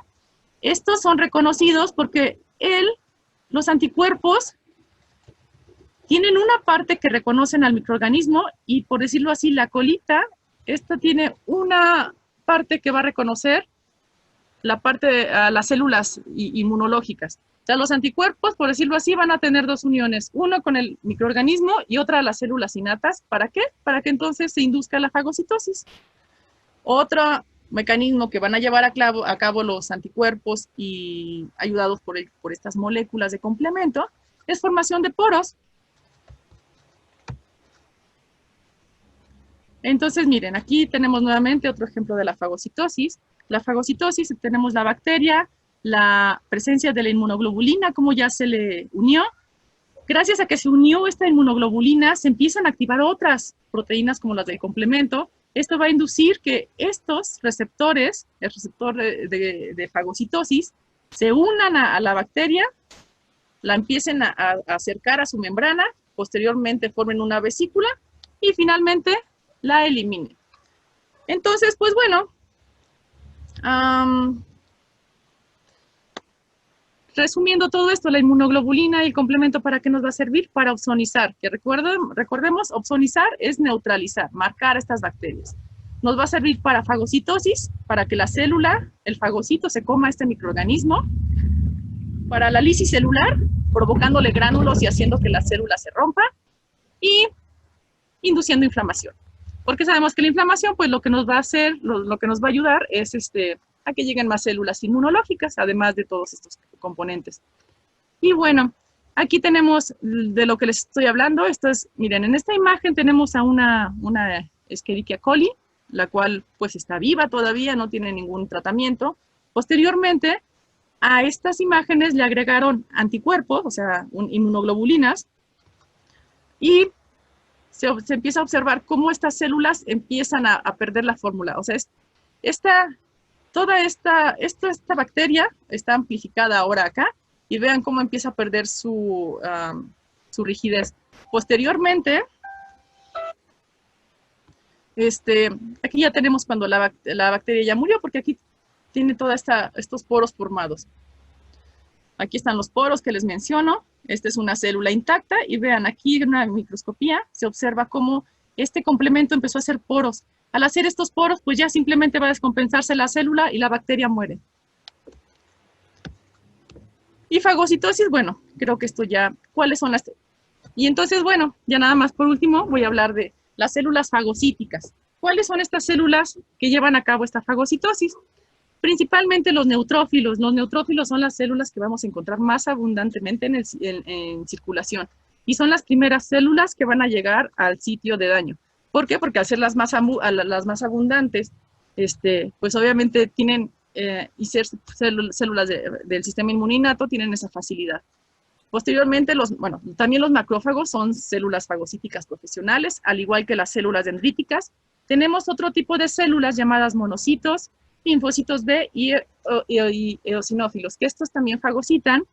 Estos son reconocidos porque los anticuerpos tienen una parte que reconocen al microorganismo y, por decirlo así, la colita, esta tiene una parte que va a reconocer las células inmunológicas. O sea, los anticuerpos, por decirlo así, van a tener dos uniones, uno con el microorganismo y otra las células innatas. ¿Para qué? Para que entonces se induzca la fagocitosis. Otro mecanismo que van a llevar a cabo los anticuerpos y ayudados por estas moléculas de complemento es formación de poros. Entonces, miren, aquí tenemos nuevamente otro ejemplo de la fagocitosis. La fagocitosis, tenemos la bacteria, la presencia de la inmunoglobulina, como ya se le unió. Gracias a que se unió esta inmunoglobulina, se empiezan a activar otras proteínas como las del complemento. Esto va a inducir que estos receptores, el receptor de fagocitosis, se unan a la bacteria, la empiecen a acercar a su membrana, posteriormente formen una vesícula y finalmente la eliminen. Entonces, pues bueno, resumiendo todo esto, la inmunoglobulina y el complemento, ¿para qué nos va a servir? Para opsonizar, que recordemos, opsonizar es neutralizar, marcar estas bacterias. Nos va a servir para fagocitosis, para que la célula, el fagocito, se coma este microorganismo, para la lisis celular, provocándole gránulos y haciendo que la célula se rompa, y induciendo inflamación. Porque sabemos que la inflamación, pues lo que nos va a hacer, lo que nos va a ayudar es a que lleguen más células inmunológicas, además de todos estos componentes. Y bueno, aquí tenemos de lo que les estoy hablando. Esto es, miren, en esta imagen tenemos a una Escherichia coli, la cual pues está viva todavía, no tiene ningún tratamiento. Posteriormente, a estas imágenes le agregaron anticuerpos, o sea, inmunoglobulinas, y se empieza a observar cómo estas células empiezan a perder la fórmula. O sea, toda esta bacteria está amplificada ahora acá, y vean cómo empieza a perder su rigidez. Posteriormente, aquí ya tenemos cuando la bacteria ya murió, porque aquí tiene todos estos poros formados. Aquí están los poros que les menciono. Esta es una célula intacta y vean aquí en una microscopía se observa cómo este complemento empezó a hacer poros. Al hacer estos poros, pues ya simplemente va a descompensarse la célula y la bacteria muere. Y fagocitosis, bueno, creo que esto ya, ¿cuáles son las? Y entonces, bueno, ya nada más por último voy a hablar de las células fagocíticas. ¿Cuáles son estas células que llevan a cabo esta fagocitosis? Principalmente los neutrófilos. Los neutrófilos son las células que vamos a encontrar más abundantemente en circulación. Y son las primeras células que van a llegar al sitio de daño. ¿Por qué? Porque al ser las más abundantes, pues obviamente tienen, y ser células del sistema inmuninato, tienen esa facilidad. Posteriormente, también los macrófagos son células fagocíticas profesionales, al igual que las células dendríticas. Tenemos otro tipo de células llamadas monocitos, linfocitos B y eosinófilos, que estos también fagocitan,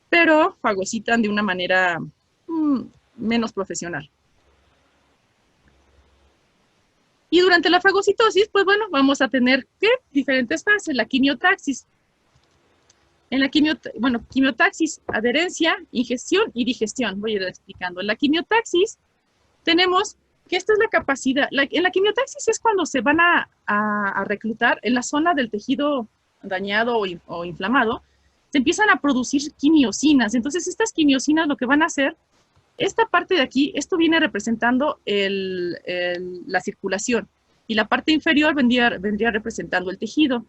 pero fagocitan de una manera menos profesional. Y durante la fagocitosis, pues bueno, vamos a tener diferentes fases, la quimiotaxis. En la quimiotaxis, adherencia, ingestión y digestión. Voy a ir explicando. En la quimiotaxis tenemos que esta es la capacidad. En la quimiotaxis es cuando se van a reclutar en la zona del tejido dañado o inflamado, se empiezan a producir quimiosinas. Entonces estas quimiosinas lo que van a hacer, esta parte de aquí, esto viene representando la circulación y la parte inferior vendría representando el tejido.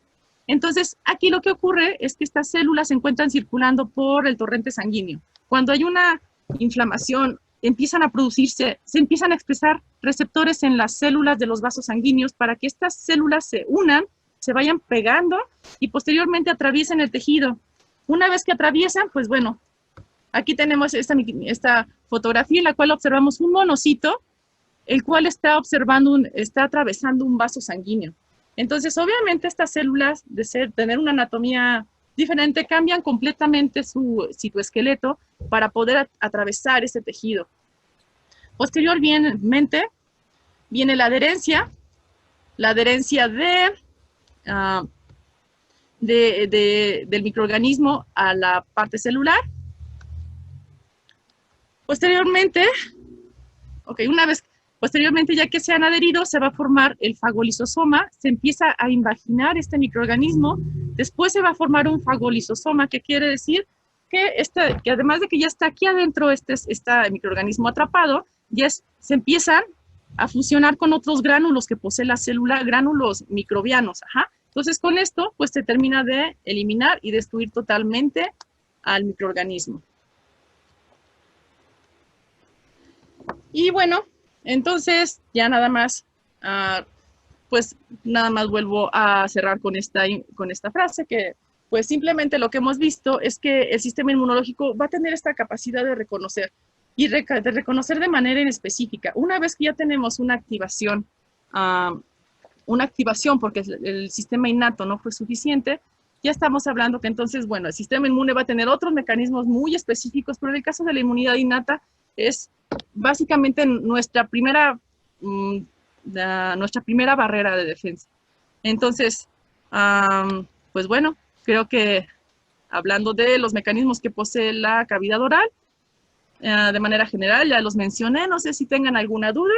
Entonces, aquí lo que ocurre es que estas células se encuentran circulando por el torrente sanguíneo. Cuando hay una inflamación, empiezan a producirse, se empiezan a expresar receptores en las células de los vasos sanguíneos para que estas células se unan, se vayan pegando y posteriormente atraviesen el tejido. Una vez que atraviesan, pues bueno, Aquí tenemos esta fotografía en la cual observamos un monocito, el cual está está atravesando un vaso sanguíneo. Entonces, obviamente, estas células, tener una anatomía diferente, cambian completamente su citoesqueleto para poder atravesar ese tejido. Posteriormente, viene la adherencia del microorganismo a la parte celular. Posteriormente, posteriormente, ya que se han adherido, se va a formar el fagolisosoma, se empieza a invaginar este microorganismo, después se va a formar un fagolisosoma, que quiere decir que además de que ya está aquí adentro este microorganismo atrapado, se empiezan a fusionar con otros gránulos que posee la célula, gránulos microbianos. Entonces, con esto, pues se termina de eliminar y destruir totalmente al microorganismo. Y bueno, entonces ya nada más, pues nada más vuelvo a cerrar con esta frase que pues simplemente lo que hemos visto es que el sistema inmunológico va a tener esta capacidad de reconocer y de reconocer de manera en específica. Una vez que ya tenemos una activación porque el sistema innato no fue suficiente, ya estamos hablando que entonces, bueno, el sistema inmune va a tener otros mecanismos muy específicos, pero en el caso de la inmunidad innata es básicamente nuestra primera barrera de defensa. Entonces, pues bueno, creo que hablando de los mecanismos que posee la cavidad oral, de manera general ya los mencioné, no sé si tengan alguna duda.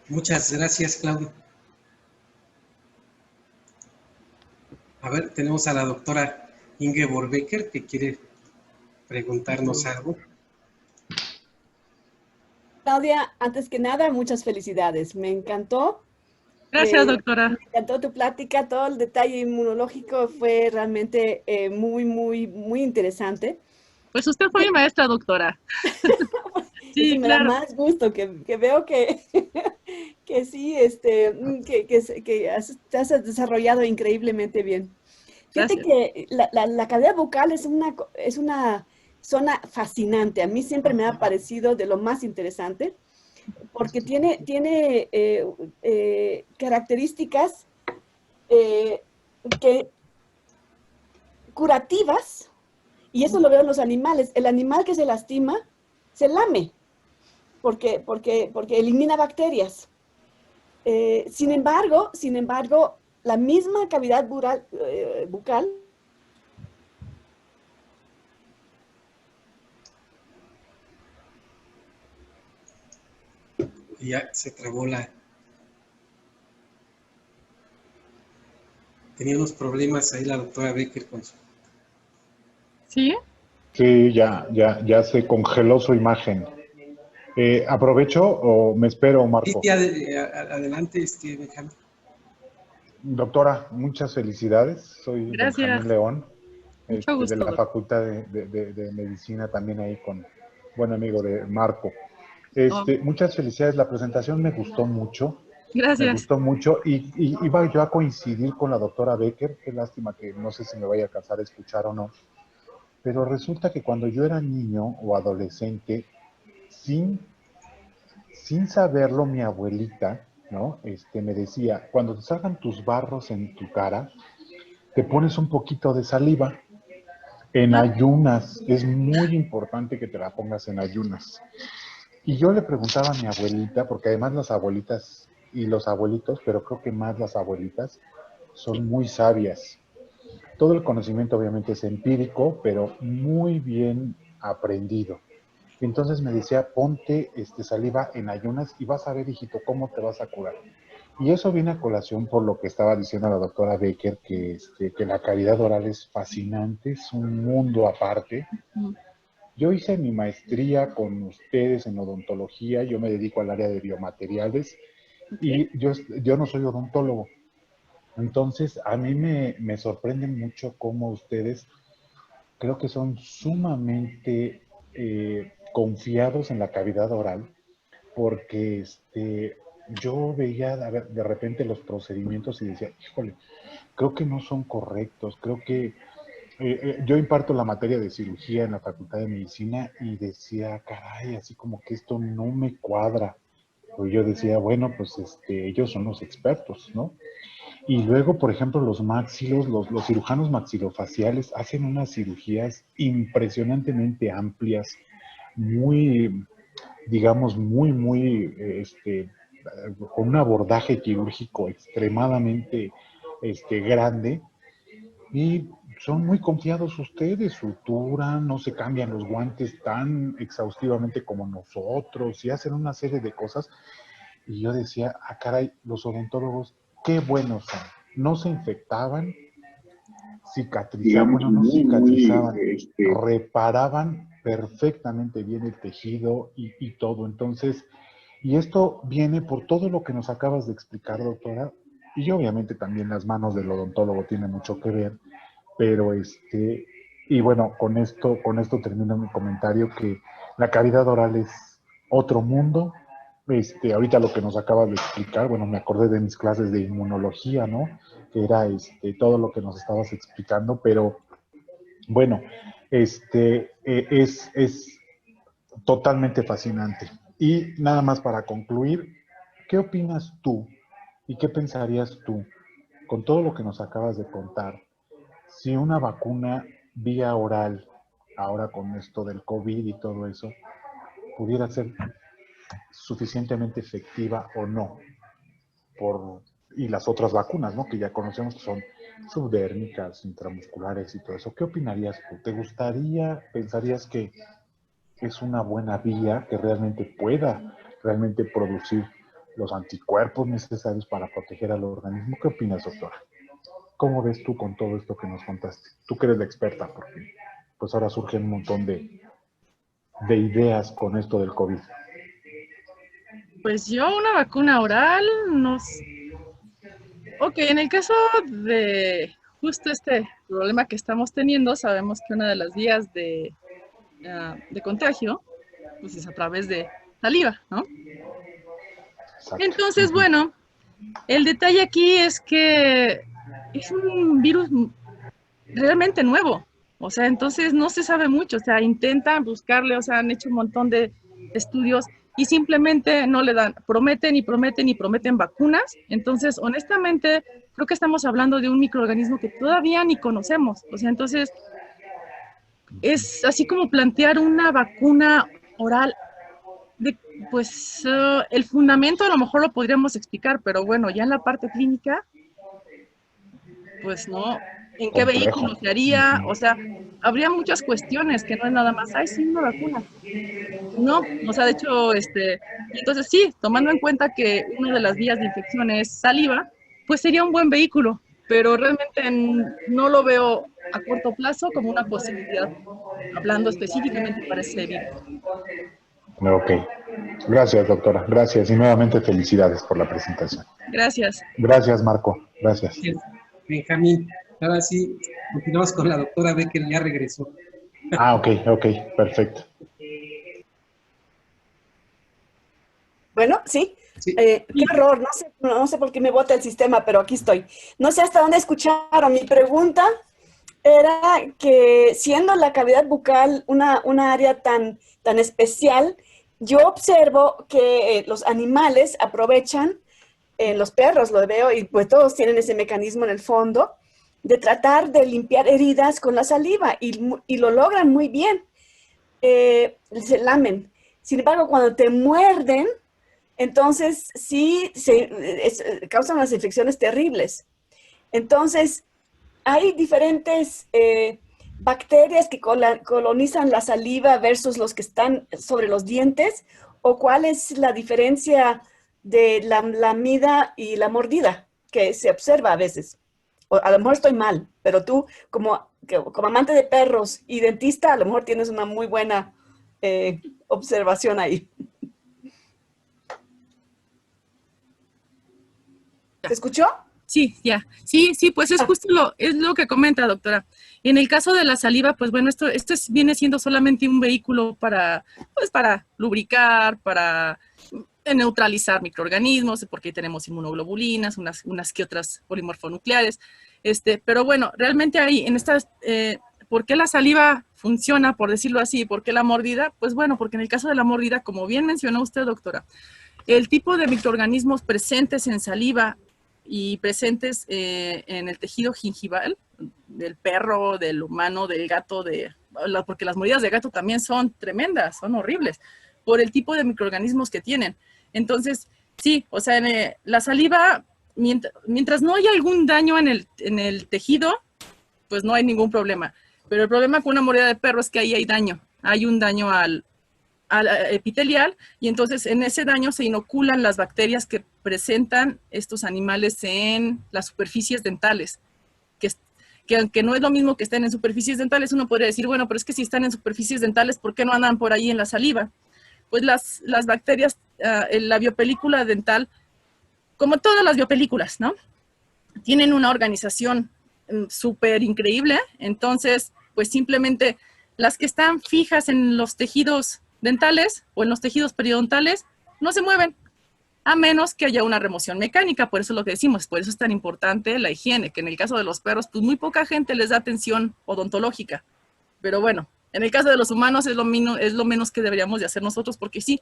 Muchas gracias, Claudia. A ver, tenemos a la doctora Ingeborg Becker que quiere preguntarnos algo. Claudia, antes que nada, muchas felicidades. Me encantó. Gracias, doctora. Me encantó tu plática, todo el detalle inmunológico fue realmente muy interesante. Pues usted fue mi maestra, doctora. Sí, Eso me da claro. más gusto, que veo que, que sí, te has desarrollado increíblemente bien. Fíjate Gracias. que la cavidad bucal es una zona fascinante. A mí siempre me ha parecido de lo más interesante porque tiene características que curativas, y eso lo veo en los animales. El animal que se lastima se lame porque elimina bacterias. Sin embargo, la misma cavidad bucal Y ya se trabó Tenía unos problemas ahí la doctora Becker con su... ¿Sí? Sí, ya se congeló su imagen. ¿Aprovecho o me espero, Marco? Sí, adelante, Benjamín. Doctora, muchas felicidades. Soy Gracias. Benjamín León, Mucho gusto, de la doctor. Facultad de Medicina, también ahí con buen amigo de Marco. Oh, Muchas felicidades. La presentación me gustó mucho. Me gracias. gustó mucho y iba yo a coincidir con la doctora Becker. Qué lástima que no sé si me vaya a alcanzar a escuchar o no. Pero resulta que cuando yo era niño o adolescente, sin saberlo, mi abuelita, ¿no? Me decía, cuando te salgan tus barros en tu cara, te pones un poquito de saliva en Ah, ayunas. Es muy importante que te la pongas en ayunas. Y yo le preguntaba a mi abuelita, porque además las abuelitas y los abuelitos, pero creo que más las abuelitas, sí. son muy sabias. Todo el conocimiento obviamente es empírico, pero muy bien aprendido. Entonces me decía, ponte saliva en ayunas y vas a ver, hijito, cómo te vas a curar. Y eso viene a colación por lo que estaba diciendo la doctora Becker, que la cavidad oral es fascinante, es un mundo aparte. Yo hice mi maestría con ustedes en odontología, yo me dedico al área de biomateriales Okay. y yo no soy odontólogo. Entonces, a mí me sorprende mucho cómo ustedes creo que son sumamente confiados en la cavidad oral, porque yo veía de repente los procedimientos y decía, híjole, creo que no son correctos, creo que yo imparto la materia de cirugía en la Facultad de Medicina y decía, caray, así como que esto no me cuadra. Pues yo decía, bueno, pues ellos son los expertos, ¿no? Y luego, por ejemplo, los maxilos, los cirujanos maxilofaciales hacen unas cirugías impresionantemente amplias, muy, digamos, con un abordaje quirúrgico extremadamente grande, y son muy confiados ustedes, suturan, no se cambian los guantes tan exhaustivamente como nosotros y hacen una serie de cosas. Y yo decía, ah, caray, los odontólogos, qué buenos son. No se infectaban, cicatrizaban, bueno, no cicatrizaban, reparaban perfectamente bien el tejido y todo. Entonces, y esto viene por todo lo que nos acabas de explicar, doctora, y obviamente también las manos del odontólogo tienen mucho que ver, pero y bueno, con esto termino mi comentario, que la cavidad oral es otro mundo. Ahorita lo que nos acabas de explicar, bueno, me acordé de mis clases de inmunología, ¿no? Que era todo lo que nos estabas explicando, pero bueno, es totalmente fascinante. Y nada más para concluir, ¿qué opinas tú y qué pensarías tú con todo lo que nos acabas de contar? Si una vacuna vía oral, ahora con esto del COVID y todo eso, pudiera ser suficientemente efectiva o no, y las otras vacunas, ¿no? Que ya conocemos que son subdérmicas, intramusculares y todo eso. ¿Qué opinarías tú? ¿Te gustaría, pensarías que es una buena vía que realmente pueda realmente producir los anticuerpos necesarios para proteger al organismo? ¿Qué opinas, doctora? ¿Cómo ves tú con todo esto que nos contaste? Tú que eres la experta, porque pues ahora surgen un montón de ideas con esto del COVID. Pues yo una vacuna oral, no sé. Ok, en el caso de justo este problema que estamos teniendo, sabemos que una de las vías de contagio, pues es a través de saliva, ¿no? Exacto. Entonces, bueno, el detalle aquí es que es un virus realmente nuevo, o sea, entonces no se sabe mucho, o sea, intentan buscarle, o sea, han hecho un montón de estudios y simplemente no le dan, prometen y prometen y prometen vacunas, entonces, honestamente, creo que estamos hablando de un microorganismo que todavía ni conocemos, o sea, entonces, es así como plantear una vacuna oral, pues el fundamento a lo mejor lo podríamos explicar, pero bueno, ya en la parte clínica, pues no, ¿en qué Complejo. vehículo se haría? O sea, habría muchas cuestiones que no es nada más, ay, sí, una vacuna. No, o sea, de hecho, entonces sí, tomando en cuenta que una de las vías de infección es saliva, pues sería un buen vehículo, pero realmente no lo veo a corto plazo como una posibilidad, hablando específicamente para ese virus. Ok. Gracias, doctora. Gracias. Y nuevamente felicidades por la presentación. Gracias. Gracias, Marco. Gracias. Benjamín, ahora sí, continuamos con la doctora Becker, ya regresó. Ah, ok, perfecto. Bueno, sí. Sí. Qué error, no sé por qué me bota el sistema, pero aquí estoy. No sé hasta dónde escucharon. Mi pregunta era que siendo la cavidad bucal una área tan especial, yo observo que los animales aprovechan, los perros lo veo, y pues todos tienen ese mecanismo en el fondo, de tratar de limpiar heridas con la saliva, y lo logran muy bien. Se lamen. Sin embargo, cuando te muerden, entonces sí causan unas infecciones terribles. Entonces, hay diferentes bacterias que colonizan la saliva versus los que están sobre los dientes, o cuál es la diferencia de la lamida y la mordida que se observa a veces. O a lo mejor estoy mal, pero tú como amante de perros y dentista, a lo mejor tienes una muy buena observación ahí. ¿Se escuchó? Sí, ya. Sí, pues es justo lo que comenta, doctora. En el caso de la saliva, pues bueno, esto viene siendo solamente un vehículo para lubricar, para neutralizar microorganismos, porque tenemos inmunoglobulinas, unas que otras polimorfonucleares. Pero bueno, realmente ahí, en estas, ¿por qué la saliva funciona, por decirlo así? ¿Por qué la mordida? Pues bueno, porque en el caso de la mordida, como bien mencionó usted, doctora, el tipo de microorganismos presentes en saliva y presentes en el tejido gingival, del perro, del humano, del gato, porque las mordidas de gato también son tremendas, son horribles, por el tipo de microorganismos que tienen. Entonces, sí, o sea, la saliva, mientras no haya algún daño en el tejido, pues no hay ningún problema. Pero el problema con una mordida de perro es que ahí hay daño. Hay un daño al epitelial, y entonces en ese daño se inoculan las bacterias que presentan estos animales en las superficies dentales, que aunque no es lo mismo que estén en superficies dentales, uno podría decir, bueno, pero es que si están en superficies dentales, ¿por qué no andan por ahí en la saliva? Pues las bacterias, en la biopelícula dental, como todas las biopelículas, ¿no? Tienen una organización súper increíble, entonces, pues simplemente las que están fijas en los tejidos dentales o en los tejidos periodontales no se mueven, a menos que haya una remoción mecánica. Por eso es lo que decimos, por eso es tan importante la higiene, que en el caso de los perros, pues muy poca gente les da atención odontológica. Pero bueno, en el caso de los humanos es lo menos que deberíamos de hacer nosotros, porque sí,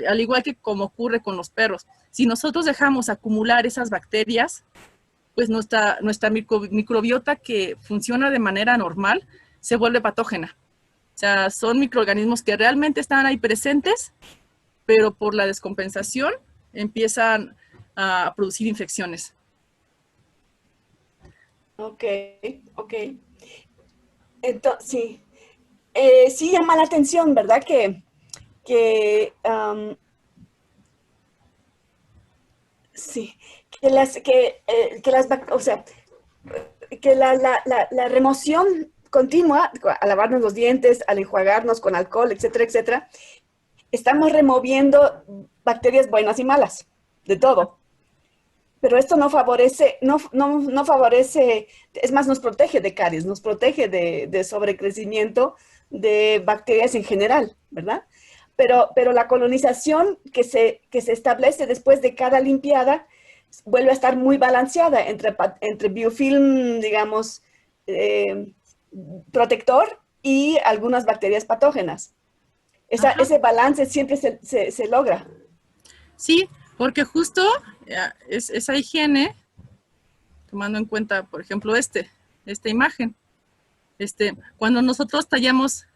al igual que como ocurre con los perros, si nosotros dejamos acumular esas bacterias, pues nuestra microbiota, que funciona de manera normal, se vuelve patógena. O sea, son microorganismos que realmente están ahí presentes, pero por la descompensación empiezan a producir infecciones. Ok. Entonces, sí. Sí llama la atención, ¿verdad? Sí, o sea, que la remoción continua, al lavarnos los dientes, al enjuagarnos con alcohol, etcétera, etcétera, estamos removiendo bacterias buenas y malas, de todo. Pero esto no favorece, no favorece, es más, nos protege de caries, nos protege de sobrecrecimiento de bacterias en general, ¿verdad? Pero la colonización que se establece después de cada limpiada vuelve a estar muy balanceada entre biofilm, digamos, eh, protector y algunas bacterias patógenas. Ese balance siempre se logra. Sí, porque justo esa higiene, tomando en cuenta, por ejemplo, esta imagen, cuando nosotros tallamos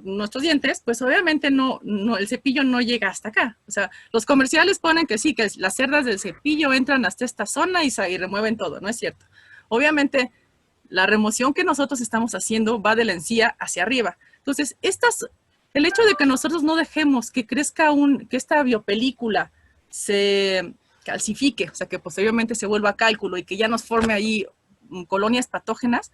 nuestros dientes, pues obviamente no, el cepillo no llega hasta acá. O sea, los comerciales ponen que sí, que las cerdas del cepillo entran hasta esta zona y remueven todo, ¿no es cierto? Obviamente, la remoción que nosotros estamos haciendo va de la encía hacia arriba. Entonces, el hecho de que nosotros no dejemos que crezca que esta biopelícula se calcifique, o sea, que posteriormente se vuelva cálculo y que ya nos forme ahí colonias patógenas,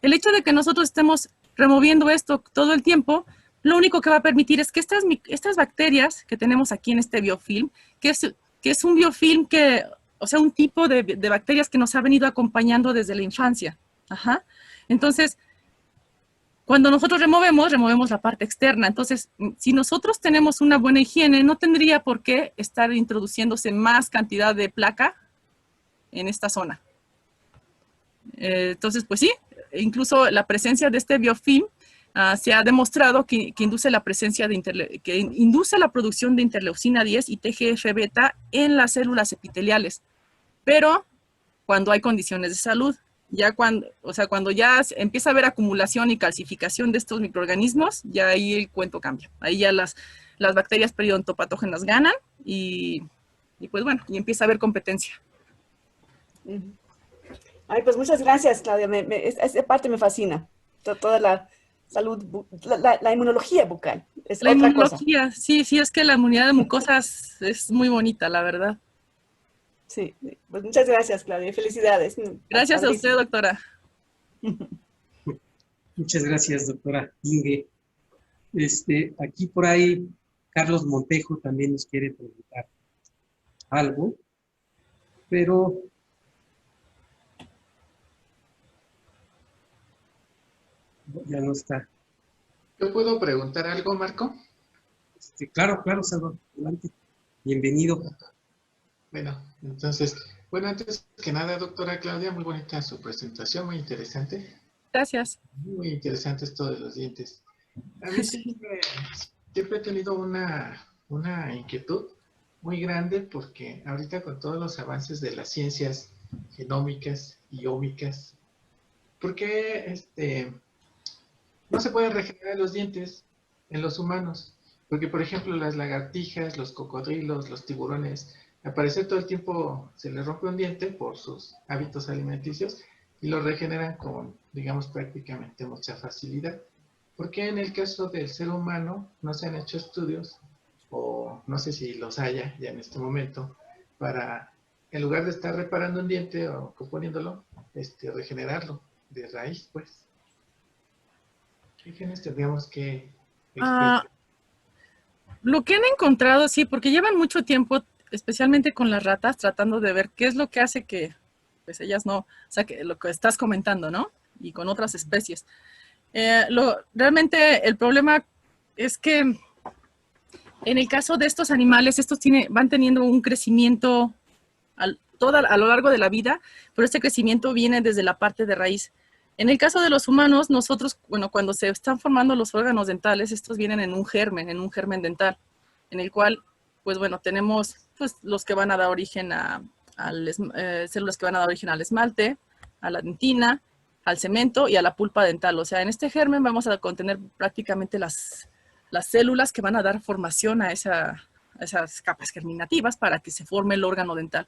el hecho de que nosotros estemos removiendo esto todo el tiempo, lo único que va a permitir es que estas bacterias que tenemos aquí en este biofilm, que es un biofilm o sea, un tipo de bacterias que nos ha venido acompañando desde la infancia. Ajá. Entonces, cuando nosotros removemos la parte externa. Entonces, si nosotros tenemos una buena higiene, no tendría por qué estar introduciéndose más cantidad de placa en esta zona. Entonces, pues sí, incluso la presencia de este biofilm se ha demostrado que induce la producción de interleucina 10 y TGF-beta en las células epiteliales, pero cuando hay condiciones de salud. Cuando ya empieza a haber acumulación y calcificación de estos microorganismos, ya ahí el cuento cambia. Ahí ya las bacterias periodontopatógenas ganan y pues bueno, y empieza a haber competencia. Ay, pues muchas gracias, Claudia. Esa parte me fascina. Toda la salud, la inmunología bucal. Es La otra cosa. inmunología, sí, es que la inmunidad de mucosas es muy bonita, la verdad. Sí, pues muchas gracias, Claudia. Felicidades. Gracias a usted, doctora. Muchas gracias, doctora Inge. Aquí por ahí, Carlos Montejo también nos quiere preguntar algo, pero ya no está. ¿Yo puedo preguntar algo, Marco? Claro, Salvador, adelante. Bienvenido. Bueno, entonces, bueno, antes que nada, doctora Claudia, muy bonita su presentación, muy interesante. Gracias. Muy interesante esto de los dientes. A mí siempre he tenido una inquietud muy grande porque ahorita con todos los avances de las ciencias genómicas y ómicas, ¿por qué no se pueden regenerar los dientes en los humanos? Porque, por ejemplo, las lagartijas, los cocodrilos, los tiburones, al parecer todo el tiempo se les rompe un diente por sus hábitos alimenticios y lo regeneran con, digamos, prácticamente mucha facilidad. ¿Por qué en el caso del ser humano no se han hecho estudios, o no sé si los haya ya en este momento, para, en lugar de estar reparando un diente o componiéndolo, regenerarlo de raíz, pues? ¿Qué genes tendríamos que explotar? Lo que han encontrado, sí, porque llevan mucho tiempo, especialmente con las ratas, tratando de ver qué es lo que hace que, pues ellas no, o sea, que lo que estás comentando, ¿no? Y con otras especies. Realmente el problema es que en el caso de estos animales, estos van teniendo un crecimiento a lo largo de la vida, pero este crecimiento viene desde la parte de raíz. En el caso de los humanos, nosotros, bueno, cuando se están formando los órganos dentales, estos vienen en un germen dental, en el cual, pues bueno, tenemos pues, los que van a dar origen células que van a dar origen al esmalte, a la dentina, al cemento y a la pulpa dental. O sea, en este germen vamos a contener prácticamente las células que van a dar formación a esas capas germinativas para que se forme el órgano dental.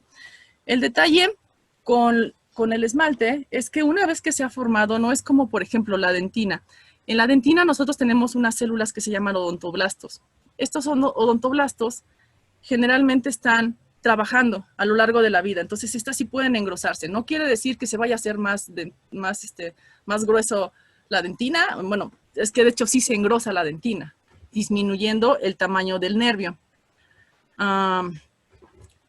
El detalle con el esmalte es que una vez que se ha formado, no es como, por ejemplo, la dentina. En la dentina nosotros tenemos unas células que se llaman odontoblastos. Estos odontoblastos generalmente están trabajando a lo largo de la vida. Entonces, estas sí pueden engrosarse. No quiere decir que se vaya a hacer más grueso la dentina. Bueno, es que de hecho sí se engrosa la dentina, disminuyendo el tamaño del nervio.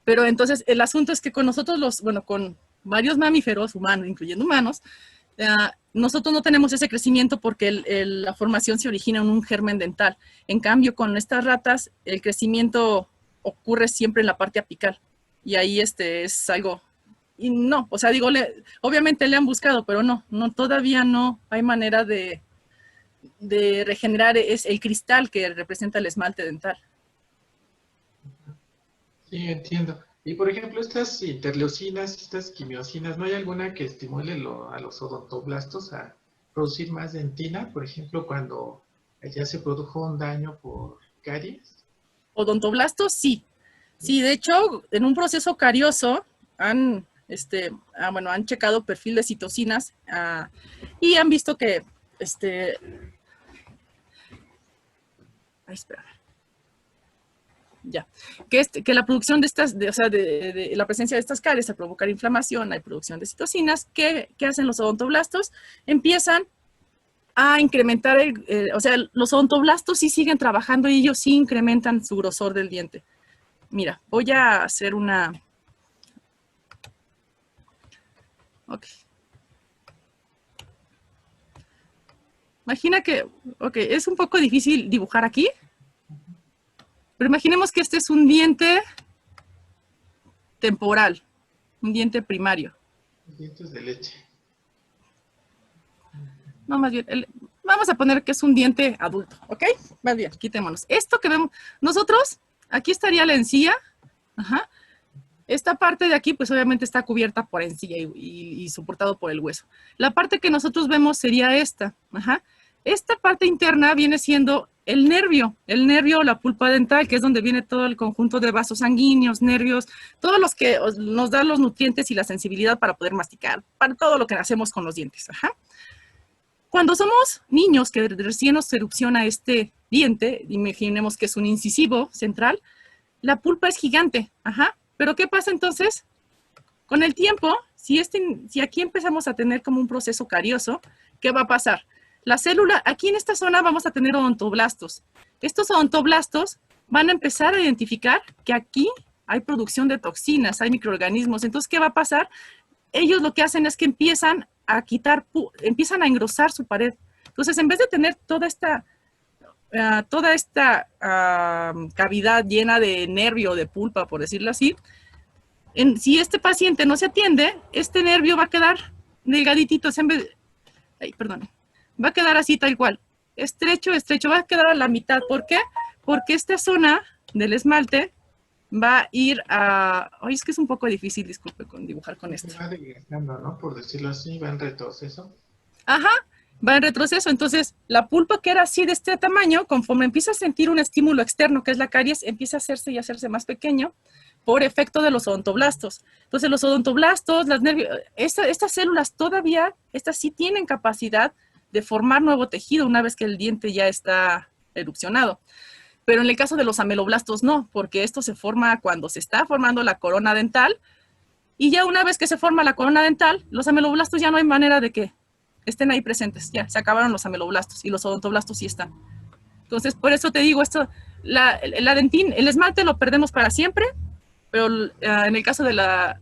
Pero entonces el asunto es que con nosotros con varios mamíferos humanos, incluyendo humanos, nosotros no tenemos ese crecimiento porque la formación se origina en un germen dental. En cambio, con estas ratas, el crecimiento ocurre siempre en la parte apical. Y ahí es algo, y no, o sea, digo, obviamente le han buscado, pero no, todavía no hay manera de regenerar el cristal que representa el esmalte dental. Sí, entiendo. Y por ejemplo, estas interleucinas, estas quimiosinas, ¿no hay alguna que estimule a los odontoblastos a producir más dentina? Por ejemplo, cuando ya se produjo un daño por caries. Odontoblastos, sí. Sí, de hecho, en un proceso carioso han checado perfil de citocinas y han visto que que la producción de estas, de la presencia de estas caries al provocar inflamación, hay producción de citocinas. ¿Qué hacen los odontoblastos? Empiezan a incrementar, los odontoblastos sí siguen trabajando y ellos sí incrementan su grosor del diente. Mira, voy a hacer una... Ok. Imagina que, es un poco difícil dibujar aquí, pero imaginemos que este es un diente temporal, un diente primario. Dientes de leche. No, más bien, vamos a poner que es un diente adulto, ¿ok? Más bien, quitémonos. Esto que vemos, nosotros, aquí estaría la encía, ajá. Esta parte de aquí, pues obviamente está cubierta por encía y soportado por el hueso. La parte que nosotros vemos sería esta, ajá. Esta parte interna viene siendo el nervio, la pulpa dental, que es donde viene todo el conjunto de vasos sanguíneos, nervios, todos los que nos dan los nutrientes y la sensibilidad para poder masticar, para todo lo que hacemos con los dientes, ajá. Cuando somos niños que recién nos erupciona este diente, imaginemos que es un incisivo central, la pulpa es gigante, ajá. Pero ¿qué pasa entonces? Con el tiempo, si aquí empezamos a tener como un proceso carioso, ¿qué va a pasar? La célula, aquí en esta zona vamos a tener odontoblastos. Estos odontoblastos van a empezar a identificar que aquí hay producción de toxinas, hay microorganismos. Entonces, ¿qué va a pasar? Ellos lo que hacen es que empiezan a engrosar su pared. Entonces, en vez de tener toda esta toda esta cavidad llena de nervio, de pulpa, por decirlo así, si este paciente no se atiende, este nervio va a quedar delgaditito, va a quedar así tal cual, estrecho, va a quedar a la mitad. ¿Por qué? Porque esta zona del esmalte va a ir a... Ay, es que es un poco difícil, disculpe, con dibujar con esto. Va regresando, ¿no? Por decirlo así, va en retroceso. Ajá, va en retroceso. Entonces, la pulpa que era así de este tamaño, conforme empieza a sentir un estímulo externo, que es la caries, empieza a hacerse y hacerse más pequeño por efecto de los odontoblastos. Entonces, los odontoblastos, las nervios, estas células todavía, estas sí tienen capacidad de formar nuevo tejido una vez que el diente ya está erupcionado. Pero en el caso de los ameloblastos no, porque esto se forma cuando se está formando la corona dental, y ya una vez que se forma la corona dental, los ameloblastos ya no hay manera de que estén ahí presentes. Ya se acabaron los ameloblastos y los odontoblastos sí están. Entonces, por eso te digo, la dentina, el esmalte lo perdemos para siempre, pero en el caso de la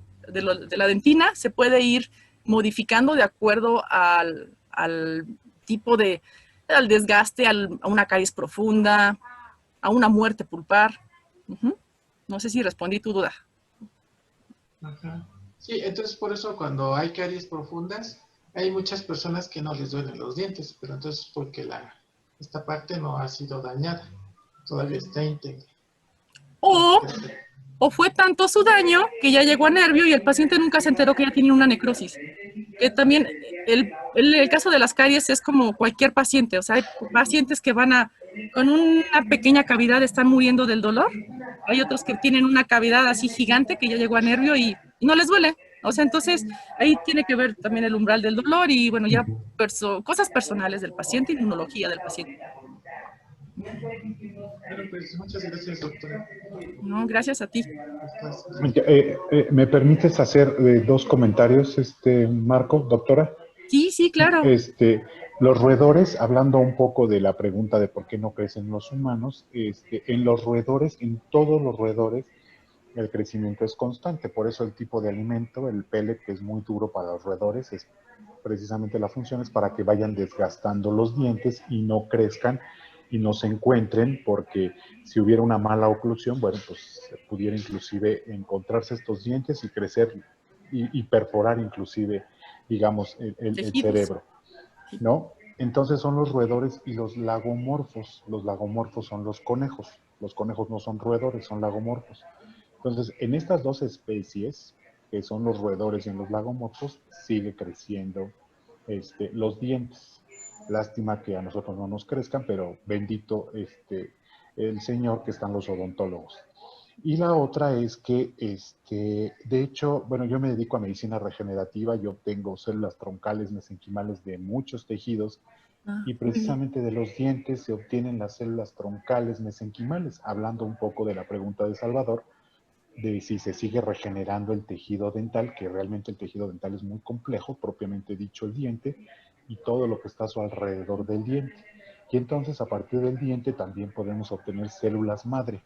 dentina se puede ir modificando de acuerdo al tipo de, al desgaste, a una caries profunda, a una muerte pulpar. No sé si respondí tu duda. Ajá. Sí, entonces por eso cuando hay caries profundas, hay muchas personas que no les duelen los dientes, pero entonces porque esta parte no ha sido dañada, todavía está íntegra. O fue tanto su daño que ya llegó a nervio y el paciente nunca se enteró que ya tenía una necrosis. Que también el caso de las caries es como cualquier paciente. O sea, hay pacientes que con una pequeña cavidad están muriendo del dolor. Hay otros que tienen una cavidad así gigante que ya llegó a nervio y no les duele. O sea, entonces ahí tiene que ver también el umbral del dolor y bueno, ya cosas personales del paciente, inmunología del paciente. Bueno, pues muchas gracias, doctora. No, gracias a ti. ¿Me permites hacer dos comentarios, Marco, doctora? Sí, claro. Los roedores, hablando un poco de la pregunta de por qué no crecen los humanos, en los roedores, en todos los roedores, el crecimiento es constante. Por eso el tipo de alimento, el pellet, que es muy duro para los roedores, es precisamente la función es para que vayan desgastando los dientes y no crezcan y no se encuentren, porque si hubiera una mala oclusión, bueno, pues pudiera inclusive encontrarse estos dientes y crecer y perforar inclusive, digamos, el cerebro, ¿no? Entonces son los roedores y los lagomorfos. Los lagomorfos son los conejos. Los conejos no son roedores, son lagomorfos. Entonces, en estas dos especies, que son los roedores y los lagomorfos, sigue creciendo los dientes. Lástima que a nosotros no nos crezcan, pero bendito el Señor que están los odontólogos. Y la otra es que, de hecho, bueno, yo me dedico a medicina regenerativa, yo tengo células troncales mesenquimales de muchos tejidos, y precisamente de los dientes se obtienen las células troncales mesenquimales, hablando un poco de la pregunta de Salvador, de si se sigue regenerando el tejido dental, que realmente el tejido dental es muy complejo, propiamente dicho el diente, y todo lo que está a su alrededor del diente. Y entonces a partir del diente también podemos obtener células madre.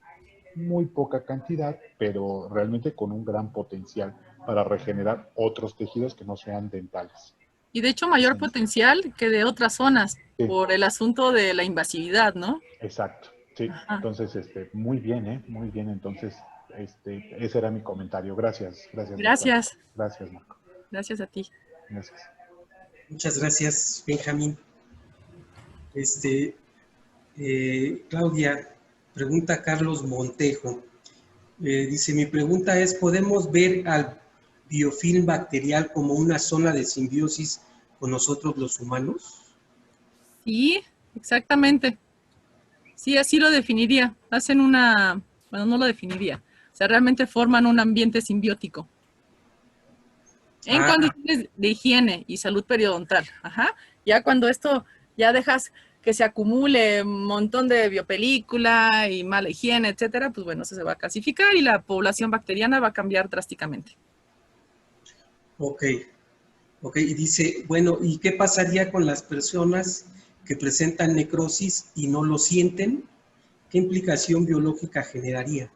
Muy poca cantidad, pero realmente con un gran potencial para regenerar otros tejidos que no sean dentales. Y de hecho mayor potencial que de otras zonas, por el asunto de la invasividad, ¿no? Exacto, sí. Ajá. Entonces, muy bien, muy bien. Entonces, ese era mi comentario. Gracias. Gracias. Gracias, Marco. Gracias a ti. Gracias. Muchas gracias, Benjamín. Claudia, pregunta Carlos Montejo. Dice, mi pregunta es, ¿podemos ver al biofilm bacterial como una zona de simbiosis con nosotros los humanos? Sí, exactamente. Sí, así lo definiría. Bueno, no lo definiría. O sea, realmente forman un ambiente simbiótico. En condiciones de higiene y salud periodontal. Ajá. Ya cuando esto, ya dejas que se acumule un montón de biopelícula y mala higiene, etcétera, pues bueno, eso se va a clasificar y la población bacteriana va a cambiar drásticamente. Ok, y dice, bueno, ¿y qué pasaría con las personas que presentan necrosis y no lo sienten? ¿Qué implicación biológica generaría?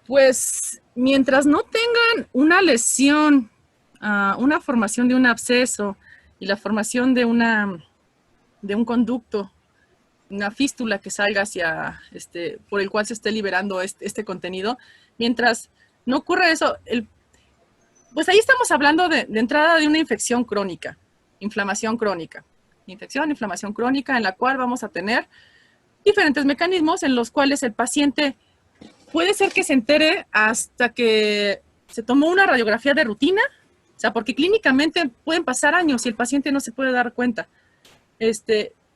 Pues mientras no tengan una lesión, una formación de un absceso y la formación de una de un conducto, una fístula que salga hacia, por el cual se esté liberando este contenido. Mientras no ocurra eso, pues ahí estamos hablando de entrada de una infección crónica, inflamación crónica. Inflamación crónica, en la cual vamos a tener diferentes mecanismos en los cuales el paciente puede ser que se entere hasta que se tomó una radiografía de rutina, o sea, porque clínicamente pueden pasar años y el paciente no se puede dar cuenta.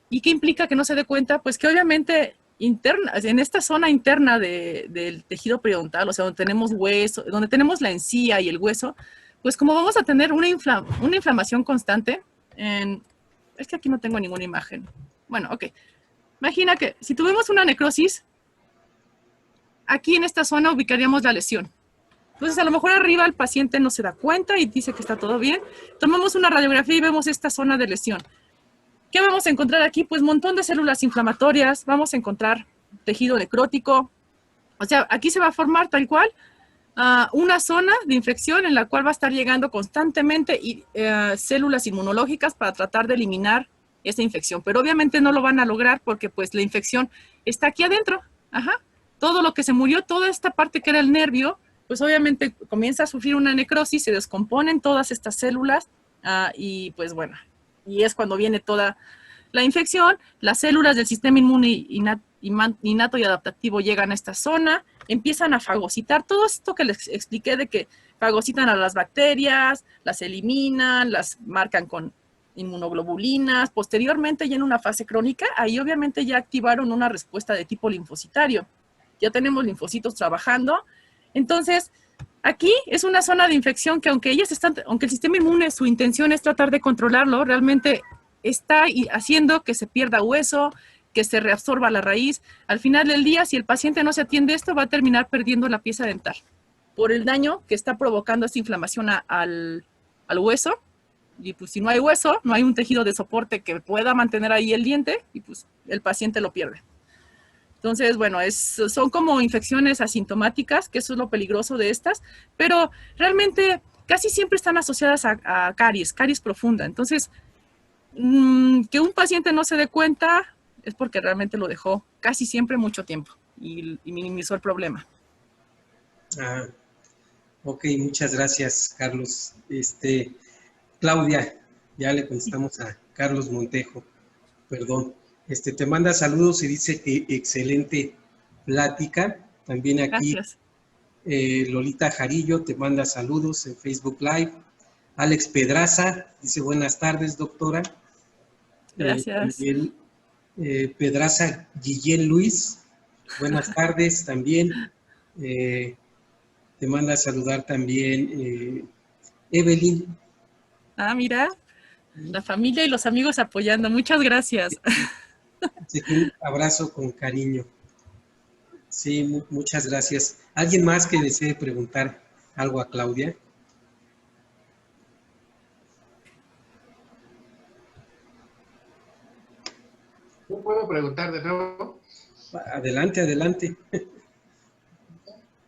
¿Y qué implica que no se dé cuenta? Pues que obviamente en esta zona interna del tejido periodontal, o sea, donde tenemos hueso, donde tenemos la encía y el hueso, pues como vamos a tener una inflamación constante, es que aquí no tengo ninguna imagen. Bueno, ok. Imagina que si tuvimos una necrosis, aquí en esta zona ubicaríamos la lesión. Entonces, a lo mejor arriba el paciente no se da cuenta y dice que está todo bien. Tomamos una radiografía y vemos esta zona de lesión. ¿Qué vamos a encontrar aquí? Pues un montón de células inflamatorias, vamos a encontrar tejido necrótico. O sea, aquí se va a formar tal cual una zona de infección en la cual va a estar llegando constantemente células inmunológicas para tratar de eliminar esa infección. Pero obviamente no lo van a lograr porque pues la infección está aquí adentro. Ajá. Todo lo que se murió, toda esta parte que era el nervio, pues obviamente comienza a sufrir una necrosis, se descomponen todas estas células y pues bueno, y es cuando viene toda la infección. Las células del sistema inmune innato y adaptativo llegan a esta zona, empiezan a fagocitar. Todo esto que les expliqué de que fagocitan a las bacterias, las eliminan, las marcan con inmunoglobulinas. Posteriormente, ya en una fase crónica, ahí obviamente ya activaron una respuesta de tipo linfocitario. Ya tenemos linfocitos trabajando. Entonces, aquí es una zona de infección que aunque el sistema inmune, su intención es tratar de controlarlo, realmente está haciendo que se pierda hueso, que se reabsorba la raíz. Al final del día, si el paciente no se atiende esto, va a terminar perdiendo la pieza dental por el daño que está provocando esta inflamación al hueso. Y pues si no hay hueso, no hay un tejido de soporte que pueda mantener ahí el diente y pues el paciente lo pierde. Entonces, bueno, son como infecciones asintomáticas, que eso es lo peligroso de estas, pero realmente casi siempre están asociadas a caries profunda. Entonces, que un paciente no se dé cuenta es porque realmente lo dejó casi siempre mucho tiempo y minimizó el problema. Ok, muchas gracias, Carlos. Claudia, ya le contestamos a Carlos Montejo, perdón. Te manda saludos y dice que excelente plática. También aquí Lolita Jarillo te manda saludos en Facebook Live. Alex Pedraza dice buenas tardes, doctora. Gracias. También Pedraza Guillén Luis, buenas tardes también. Te manda a saludar también Evelyn. Mira, la familia y los amigos apoyando. Muchas gracias. Así que un abrazo con cariño. Sí, muchas gracias. ¿Alguien más que desee preguntar algo a Claudia? ¿Yo puedo preguntar de nuevo? Adelante, adelante.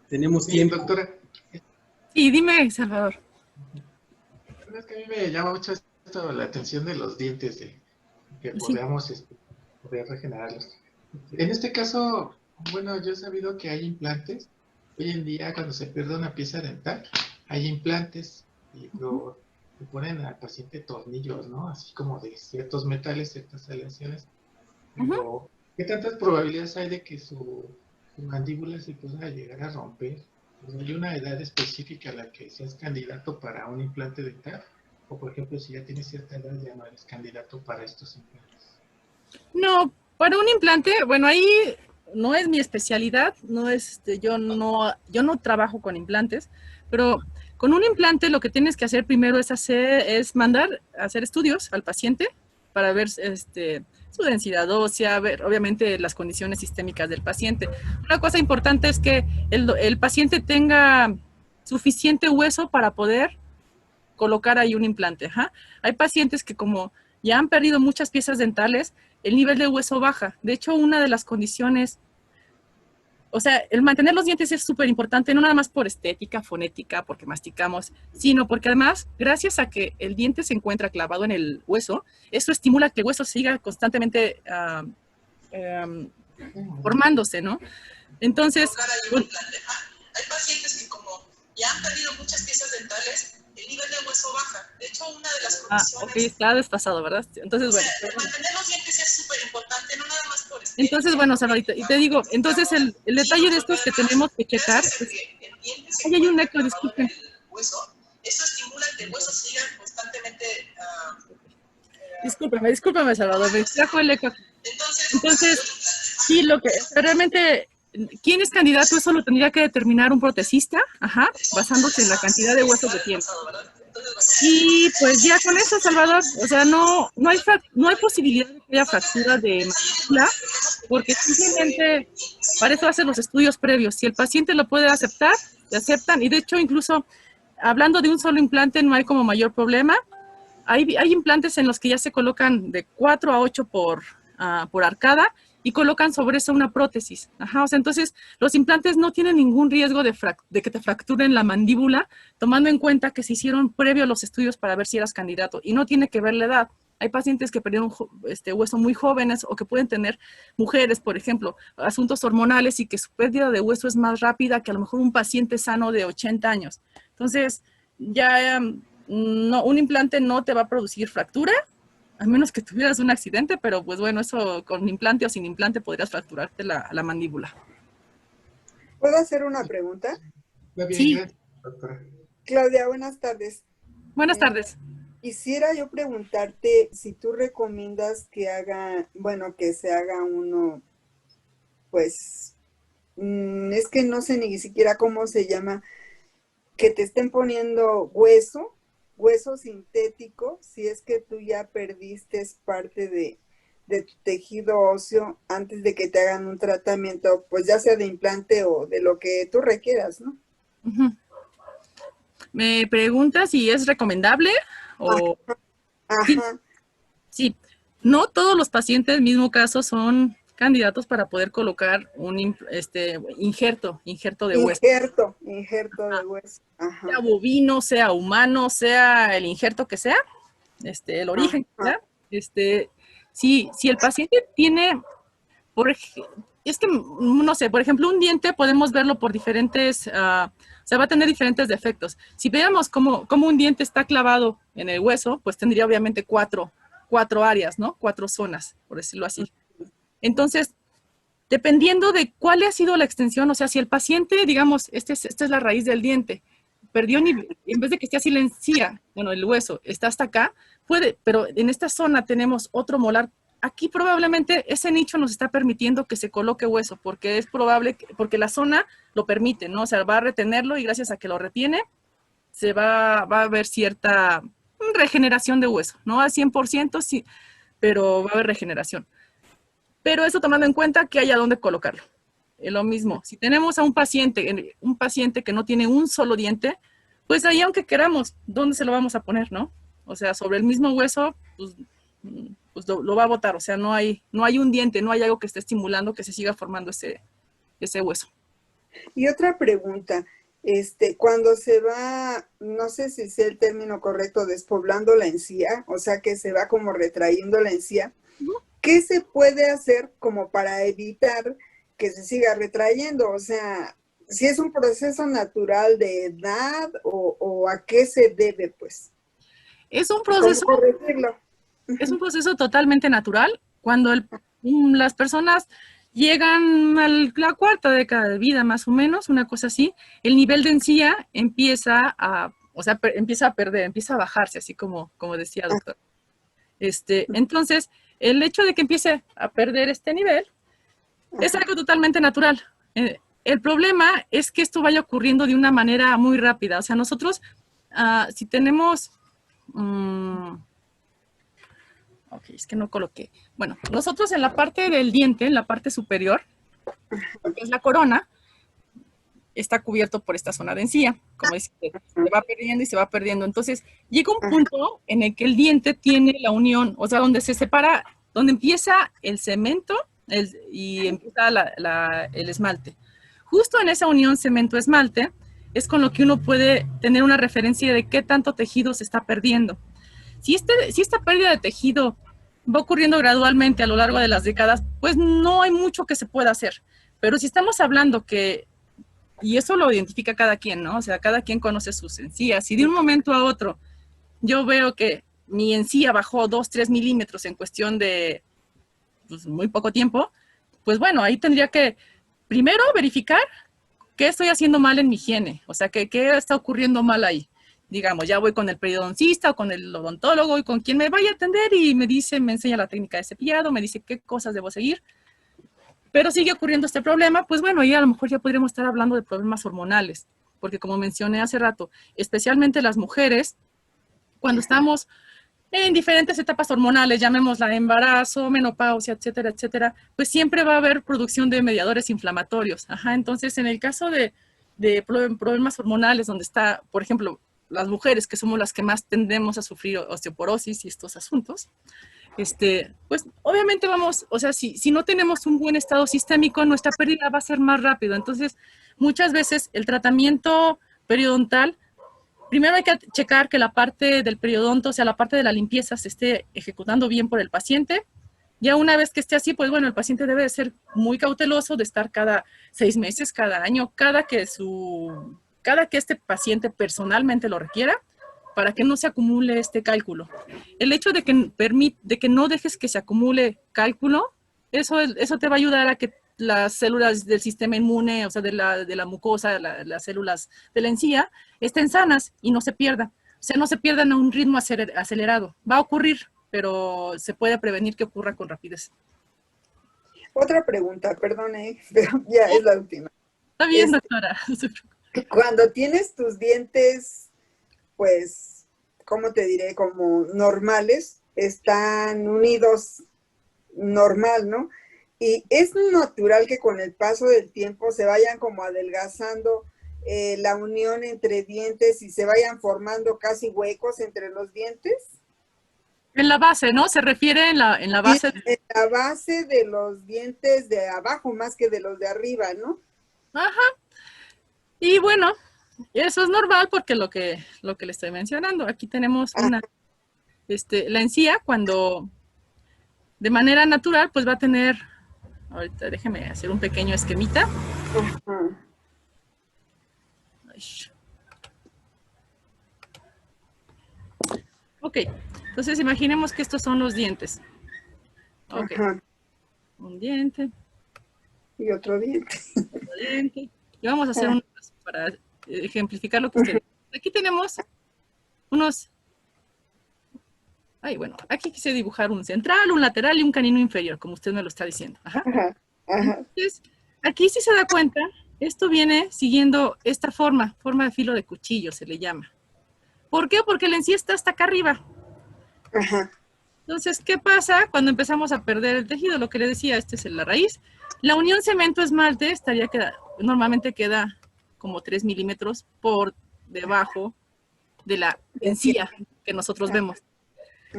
Tenemos tiempo. Doctora. Sí, dime, Salvador. Es que a mí me llama mucho esto la atención de los dientes, que podamos poder regenerarlos. En este caso, bueno, yo he sabido que hay implantes. Hoy en día, cuando se pierde una pieza dental, hay implantes y le ponen al paciente tornillos, ¿no? Así como de ciertos metales, ciertas aleaciones. Pero, ¿qué tantas probabilidades hay de que su mandíbula se pueda llegar a romper? ¿Hay una edad específica a la que seas candidato para un implante dental? O, por ejemplo, si ya tienes cierta edad, ya no eres candidato para estos implantes. No, para un implante, bueno, ahí no es mi especialidad, no es, yo no trabajo con implantes, pero con un implante lo que tienes que hacer primero es mandar a hacer estudios al paciente para ver su densidad ósea, ver obviamente las condiciones sistémicas del paciente. Una cosa importante es que el paciente tenga suficiente hueso para poder colocar ahí un implante. Ajá. Hay pacientes que como ya han perdido muchas piezas dentales, el nivel de hueso baja. De hecho, una de las condiciones o sea, el mantener los dientes es súper importante, no nada más por estética, fonética, porque masticamos, sino porque además, gracias a que el diente se encuentra clavado en el hueso, eso estimula que el hueso siga constantemente formándose, ¿no? Entonces, hay pacientes que como ya han perdido muchas piezas dentales, el nivel de hueso baja. De hecho, una de las condiciones... ok, está desfasado, ¿verdad? Entonces, bueno. Mantener los dientes es súper importante, no nada más por estética. Entonces, bueno, Salvador, y te digo, entonces el detalle de esto es que tenemos que checar. Ahí hay un eco, disculpen. Eso estimula que el hueso siga constantemente... Discúlpame, Salvador, me distrajo el eco. Entonces, sí, lo que realmente... ¿Quién es candidato? Eso lo tendría que determinar un protecista, basándose en la cantidad de huesos que tiene. Y pues ya con eso, Salvador, o sea, no hay posibilidad de que haya fractura de mandíbula, porque simplemente para eso hacen los estudios previos. Si el paciente lo puede aceptar, se aceptan, y de hecho incluso hablando de un solo implante no hay como mayor problema. Hay implantes en los que ya se colocan de 4 a 8 por arcada, y colocan sobre eso una prótesis. O sea, entonces los implantes no tienen ningún riesgo de que te fracturen la mandíbula, tomando en cuenta que se hicieron previo a los estudios para ver si eras candidato, y no tiene que ver la edad. Hay pacientes que perdieron hueso muy jóvenes, o que pueden tener mujeres, por ejemplo, asuntos hormonales, y que su pérdida de hueso es más rápida que a lo mejor un paciente sano de 80 años. Entonces, ya no, un implante no te va a producir fractura, a menos que tuvieras un accidente, pero pues bueno, eso con implante o sin implante podrías fracturarte la mandíbula. ¿Puedo hacer una pregunta? Sí. Doctora. Claudia, buenas tardes. Buenas tardes. Quisiera yo preguntarte si tú recomiendas que se haga uno, pues, es que no sé ni siquiera cómo se llama, que te estén poniendo hueso sintético, si es que tú ya perdiste parte de tu tejido óseo antes de que te hagan un tratamiento, pues ya sea de implante o de lo que tú requieras, ¿no? Me preguntas si es recomendable o... Ajá. Sí, no todos los pacientes, mismo caso, son candidatos para poder colocar un injerto de hueso. Injerto de hueso. Ajá. Sea bovino, sea humano, sea el injerto que sea, el origen que sea. Si el paciente tiene, es que, no sé, por ejemplo, un diente podemos verlo por diferentes, o sea, va a tener diferentes defectos. Si veamos cómo un diente está clavado en el hueso, pues tendría obviamente cuatro áreas, ¿no? 4 zonas, por decirlo así. Entonces, dependiendo de cuál ha sido la extensión, o sea, si el paciente, digamos, esta es la raíz del diente, perdió nivel, en vez de que esté así la encía, bueno, el hueso está hasta acá, pero en esta zona tenemos otro molar. Aquí probablemente ese nicho nos está permitiendo que se coloque hueso, porque es probable, porque la zona lo permite, ¿no? O sea, va a retenerlo, y gracias a que lo retiene, va a haber cierta regeneración de hueso, no al 100%, sí, pero va a haber regeneración. Pero eso tomando en cuenta que haya dónde colocarlo. Es lo mismo, si tenemos a un paciente que no tiene un solo diente, pues ahí aunque queramos, ¿dónde se lo vamos a poner, no? O sea, sobre el mismo hueso, pues lo va a botar. O sea, no hay un diente, no hay algo que esté estimulando que se siga formando ese hueso. Y otra pregunta, cuando se va, no sé si sea el término correcto, despoblando la encía, o sea que se va como retrayendo la encía, ¿qué se puede hacer como para evitar que se siga retrayendo? O sea, si es un proceso natural de edad o a qué se debe, pues. Es un proceso, ¿Cómo corregirlo? Es un proceso totalmente natural. Cuando las personas llegan a la 4ª década de vida, más o menos, una cosa así, el nivel de encía empieza a perder, empieza a bajarse, así como decía el doctor. Entonces, el hecho de que empiece a perder este nivel es algo totalmente natural. El problema es que esto vaya ocurriendo de una manera muy rápida. O sea, nosotros, si tenemos... ok, es que no coloqué. Bueno, nosotros en la parte del diente, en la parte superior, que es la corona, está cubierto por esta zona de encía. Como dice, se va perdiendo y se va perdiendo. Entonces, llega un punto en el que el diente tiene la unión, o sea, donde se separa, donde empieza el cemento y empieza el esmalte. justo en esa unión cemento-esmalte es con lo que uno puede tener una referencia de qué tanto tejido se está perdiendo. Si esta pérdida de tejido va ocurriendo gradualmente a lo largo de las décadas, pues no hay mucho que se pueda hacer. Pero si estamos hablando que, y eso lo identifica cada quien, ¿no? O sea, cada quien conoce sus encías. Si de un momento a otro yo veo que mi encía bajó 2, 3 milímetros en cuestión de pues, muy poco tiempo, pues bueno, ahí tendría que primero verificar qué estoy haciendo mal en mi higiene. O sea, qué está ocurriendo mal ahí. Digamos, ya voy con el periodoncista o con el odontólogo y con quien me vaya a atender y me dice, me enseña la técnica de cepillado, me dice qué cosas debo seguir. Pero sigue ocurriendo este problema, pues bueno, ahí a lo mejor ya podríamos estar hablando de problemas hormonales, porque como mencioné hace rato, especialmente las mujeres, cuando estamos en diferentes etapas hormonales, llamémosla embarazo, menopausia, etcétera, etcétera, pues siempre va a haber producción de mediadores inflamatorios. Ajá, entonces, en el caso de problemas hormonales, donde está, por ejemplo, las mujeres, que somos las que más tendemos a sufrir osteoporosis y estos asuntos, pues obviamente vamos, o sea, si no tenemos un buen estado sistémico, nuestra pérdida va a ser más rápido. Entonces, muchas veces el tratamiento periodontal, primero hay que checar que la parte del periodonto, o sea, la parte de la limpieza se esté ejecutando bien por el paciente. Ya una vez que esté así, pues bueno, el paciente debe de ser muy cauteloso de estar cada 6 meses, cada año, cada que este paciente personalmente lo requiera, para que no se acumule este cálculo. El hecho de que no dejes que se acumule cálculo, eso te va a ayudar a que las células del sistema inmune, o sea, de la mucosa, las células de la encía, estén sanas y no se pierdan. O sea, no se pierdan a un ritmo acelerado. Va a ocurrir, pero se puede prevenir que ocurra con rapidez. Otra pregunta, perdone, pero ya es la última. Está bien, doctora. Cuando tienes tus dientes, pues, ¿cómo te diré? Como normales, están unidos normal, ¿no? Y es natural que con el paso del tiempo se vayan como adelgazando la unión entre dientes y se vayan formando casi huecos entre los dientes. En la base, ¿no? Se refiere en la base. En la base de los dientes de abajo más que de los de arriba, ¿no? Ajá. Y bueno, eso es normal porque lo que le estoy mencionando. Aquí tenemos la encía cuando de manera natural pues va a tener, ahorita déjeme hacer un pequeño esquemita. Ok, entonces imaginemos que estos son los dientes. Ok, un diente. Y otro diente. Otro diente. Y vamos a hacer para ejemplificar lo que ustedes. Aquí tenemos unos. Bueno, aquí quise dibujar un central, un lateral y un canino inferior, como usted me lo está diciendo. Ajá. Entonces, aquí si se da cuenta, esto viene siguiendo esta forma de filo de cuchillo, se le llama. ¿Por qué? Porque la encía está hasta acá arriba. Entonces, ¿qué pasa cuando empezamos a perder el tejido? Lo que le decía, esta es la raíz. La unión cemento-esmalte normalmente queda como 3 milímetros por debajo de la encía que nosotros vemos.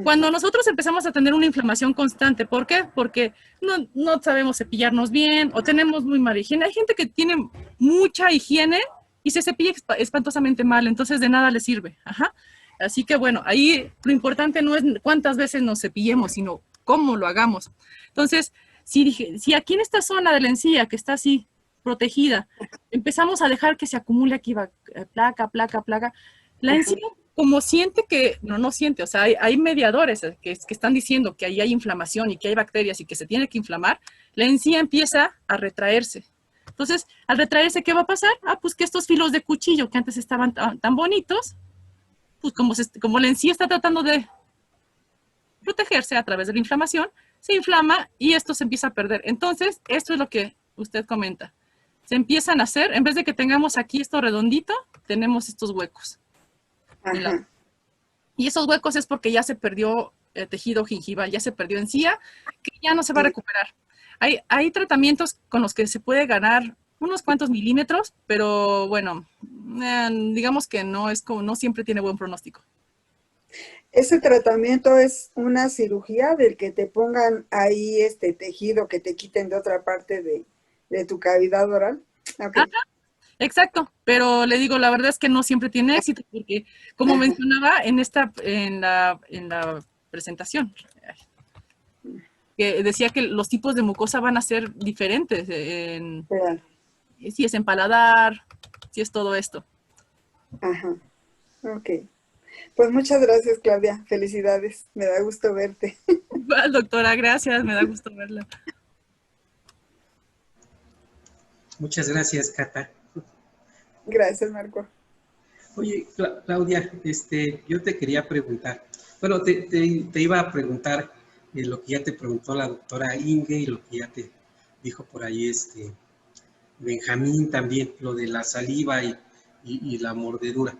Cuando nosotros empezamos a tener una inflamación constante, ¿por qué? Porque no sabemos cepillarnos bien o tenemos muy mala higiene. Hay gente que tiene mucha higiene y se cepilla espantosamente mal, entonces de nada le sirve. Así que bueno, ahí lo importante no es cuántas veces nos cepillemos, sino cómo lo hagamos. Entonces, si aquí en esta zona de la encía, que está así protegida, empezamos a dejar que se acumule aquí placa, la encía como siente que, no siente, o sea, hay mediadores que están diciendo que ahí hay inflamación y que hay bacterias y que se tiene que inflamar, la encía empieza a retraerse. Entonces, al retraerse, ¿qué va a pasar? Pues que estos filos de cuchillo que antes estaban tan bonitos, pues como la encía está tratando de protegerse a través de la inflamación, se inflama y esto se empieza a perder. Entonces, esto es lo que usted comenta. Se empiezan a hacer, en vez de que tengamos aquí esto redondito, tenemos estos huecos. Y esos huecos es porque ya se perdió el tejido gingival, ya se perdió encía, que ya no se va a recuperar. Hay tratamientos con los que se puede ganar unos cuantos milímetros, pero bueno, digamos que no siempre tiene buen pronóstico. ¿Ese tratamiento es una cirugía del que te pongan ahí este tejido que te quiten de otra parte de tu cavidad oral? Ok. Ajá, exacto, pero le digo, la verdad es que no siempre tiene éxito, porque como mencionaba en la presentación, que decía que los tipos de mucosa van a ser diferentes, Claro. si es en paladar, si es todo esto. Ajá. Ok. Pues muchas gracias, Claudia. Felicidades. Me da gusto verte. Igual, doctora, gracias, me da gusto verla. Muchas gracias, Cata. Gracias, Marco. Oye, Claudia, yo te quería preguntar, bueno, te iba a preguntar lo que ya te preguntó la doctora Inge y lo que ya te dijo por ahí Benjamín también, lo de la saliva y la mordedura.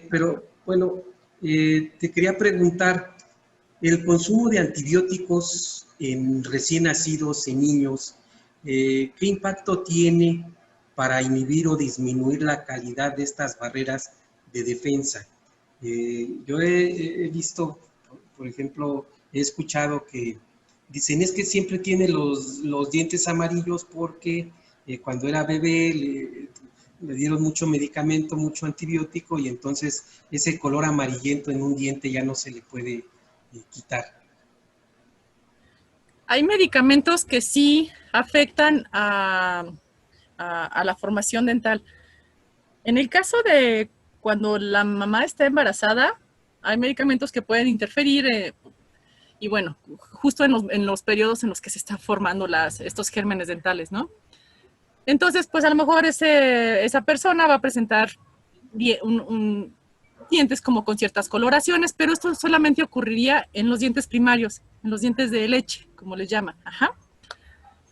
Pero bueno, te quería preguntar, el consumo de antibióticos en recién nacidos, en niños, ¿qué impacto tiene para inhibir o disminuir la calidad de estas barreras de defensa? Yo he visto, por ejemplo, he escuchado que dicen es que siempre tiene los dientes amarillos porque cuando era bebé le dieron mucho medicamento, mucho antibiótico y entonces ese color amarillento en un diente ya no se le puede quitar. Hay medicamentos que sí afectan a la formación dental. En el caso de cuando la mamá está embarazada, hay medicamentos que pueden interferir y bueno, justo en los periodos en los que se están formando estos gérmenes dentales, ¿no? Entonces, pues a lo mejor esa persona va a presentar dientes como con ciertas coloraciones, pero esto solamente ocurriría en los dientes primarios, en los dientes de leche, como les llaman. Ajá.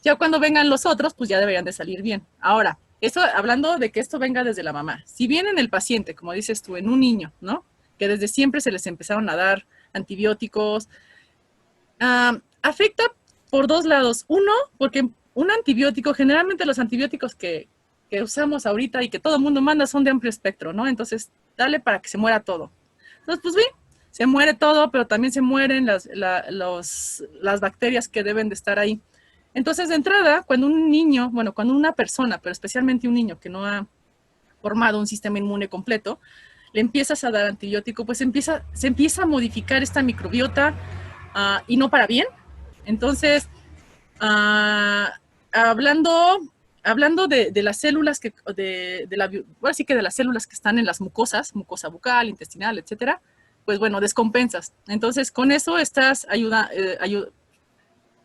Ya cuando vengan los otros, pues ya deberían de salir bien. Ahora, eso hablando de que esto venga desde la mamá. Si viene en el paciente, como dices tú, en un niño, ¿no? Que desde siempre se les empezaron a dar antibióticos, afecta por dos lados. Uno, porque un antibiótico, generalmente los antibióticos que usamos ahorita y que todo el mundo manda son de amplio espectro, ¿no? Entonces, dale para que se muera todo. Entonces, pues bien, se muere todo, pero también se mueren las bacterias que deben de estar ahí. Entonces, de entrada, cuando un niño, bueno, cuando una persona, pero especialmente un niño que no ha formado un sistema inmune completo, le empiezas a dar antibiótico, pues se empieza a modificar esta microbiota y no para bien. Entonces, hablando de las células ahora sí que de las células que están en las mucosas, mucosa bucal, intestinal, etcétera, pues bueno, descompensas. Entonces, con eso estás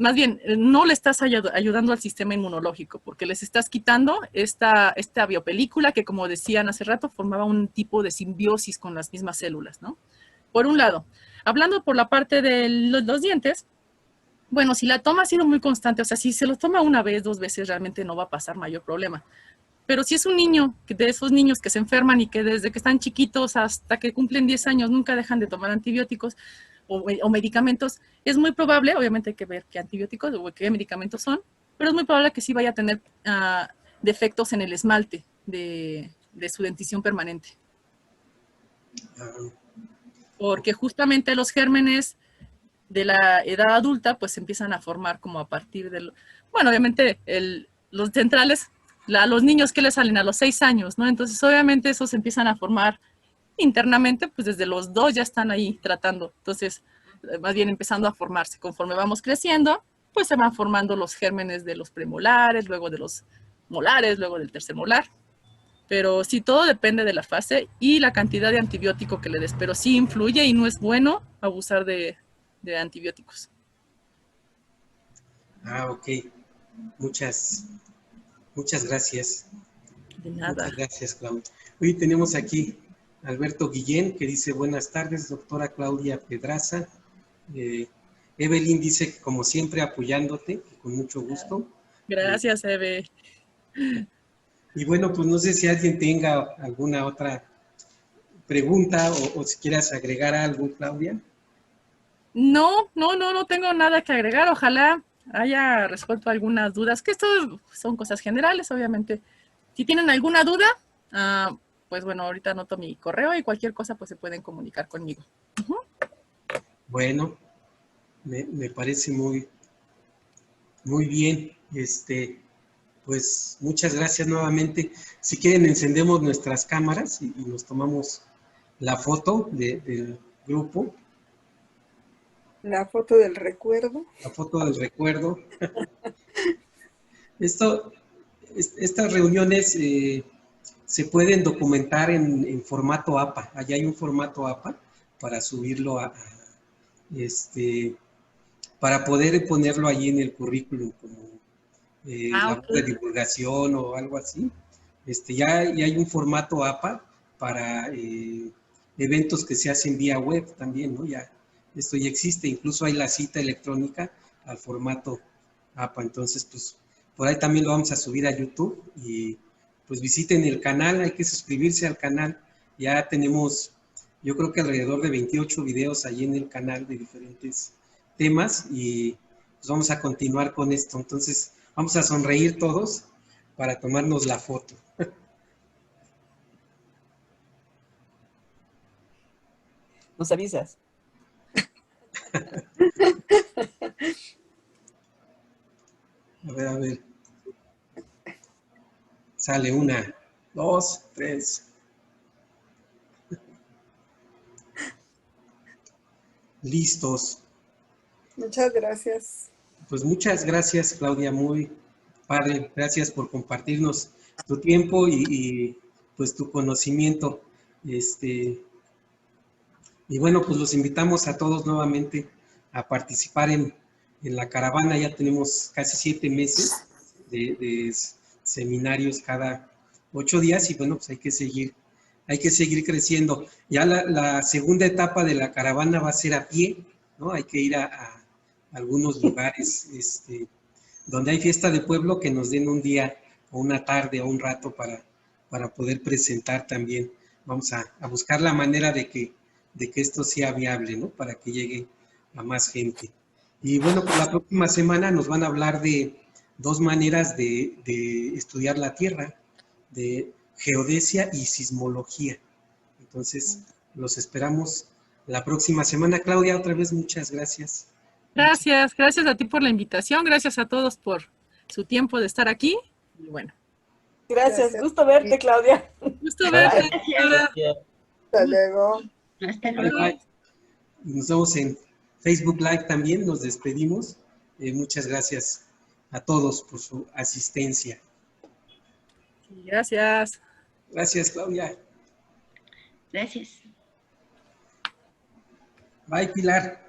más bien, no le estás ayudando al sistema inmunológico, porque les estás quitando esta biopelícula que, como decían hace rato, formaba un tipo de simbiosis con las mismas células, ¿no? Por un lado. Hablando por la parte de los dientes, bueno, si la toma ha sido muy constante, o sea, si se lo toma una vez, dos veces, realmente no va a pasar mayor problema. Pero si es un niño, de esos niños que se enferman y que desde que están chiquitos hasta que cumplen 10 años nunca dejan de tomar antibióticos o medicamentos, es muy probable, obviamente hay que ver qué antibióticos o qué medicamentos son, pero es muy probable que sí vaya a tener defectos en el esmalte de su dentición permanente. Porque justamente los gérmenes de la edad adulta pues se empiezan a formar como a partir del, bueno, obviamente los centrales, los niños que les salen a los 6 años, ¿no? Entonces obviamente esos se empiezan a formar internamente, pues desde los 2 ya están ahí tratando, entonces más bien empezando a formarse. Conforme vamos creciendo, pues se van formando los gérmenes de los premolares, luego de los molares, luego del tercer molar. Pero sí, todo depende de la fase y la cantidad de antibiótico que le des, pero sí influye y no es bueno abusar de antibióticos. Ok. Muchas gracias. De nada. Muchas gracias, Claudia. Hoy tenemos aquí a Alberto Guillén, que dice, buenas tardes, doctora Claudia Pedraza. Evelyn dice que como siempre apoyándote, con mucho gusto. Gracias, Eve. Y bueno, pues no sé si alguien tenga alguna otra pregunta o si quieras agregar algo, Claudia. No tengo nada que agregar. Ojalá haya resuelto algunas dudas, que esto son cosas generales, obviamente. Si tienen alguna duda, pues bueno, ahorita anoto mi correo y cualquier cosa pues se pueden comunicar conmigo. Bueno, me parece muy bien. pues muchas gracias nuevamente. Si quieren, encendemos nuestras cámaras y nos tomamos la foto del grupo. La foto del recuerdo. La foto del recuerdo. Estas reuniones se pueden documentar en formato APA. Allá hay un formato APA para subirlo para poder ponerlo ahí en el currículum como labor de divulgación o algo así. Ya hay un formato APA para eventos que se hacen vía web también, ¿no? Esto ya existe, incluso hay la cita electrónica al formato APA. Entonces, pues, por ahí también lo vamos a subir a YouTube y pues visiten el canal, hay que suscribirse al canal. Ya tenemos, yo creo que alrededor de 28 videos ahí en el canal de diferentes temas y pues vamos a continuar con esto. Entonces, vamos a sonreír todos para tomarnos la foto. Nos avisas. A ver. Sale 1, 2, 3. Listos. Muchas gracias. Pues muchas gracias, Claudia, muy padre. Gracias por compartirnos tu tiempo y pues tu conocimiento. Y bueno, pues los invitamos a todos nuevamente a participar en la caravana. Ya tenemos casi 7 meses de seminarios cada 8 días y bueno, pues hay que seguir creciendo. Ya la segunda etapa de la caravana va a ser a pie, ¿no? Hay que ir a algunos lugares donde hay fiesta de pueblo, que nos den un día o una tarde o un rato para poder presentar también. Vamos a buscar la manera de que esto sea viable, ¿no? Para que llegue a más gente. Y bueno, pues la próxima semana nos van a hablar de 2 maneras de estudiar la Tierra, de geodesia y sismología. Entonces, los esperamos la próxima semana. Claudia, otra vez muchas gracias. Gracias a ti por la invitación, gracias a todos por su tiempo de estar aquí. Y bueno. Gracias, gusto verte, Claudia. Gusto verte. Hasta luego. Hasta luego. Bye, bye. Nos vemos en Facebook Live también, nos despedimos. Muchas gracias a todos por su asistencia. Sí, gracias. Gracias, Claudia. Gracias. Bye, Pilar.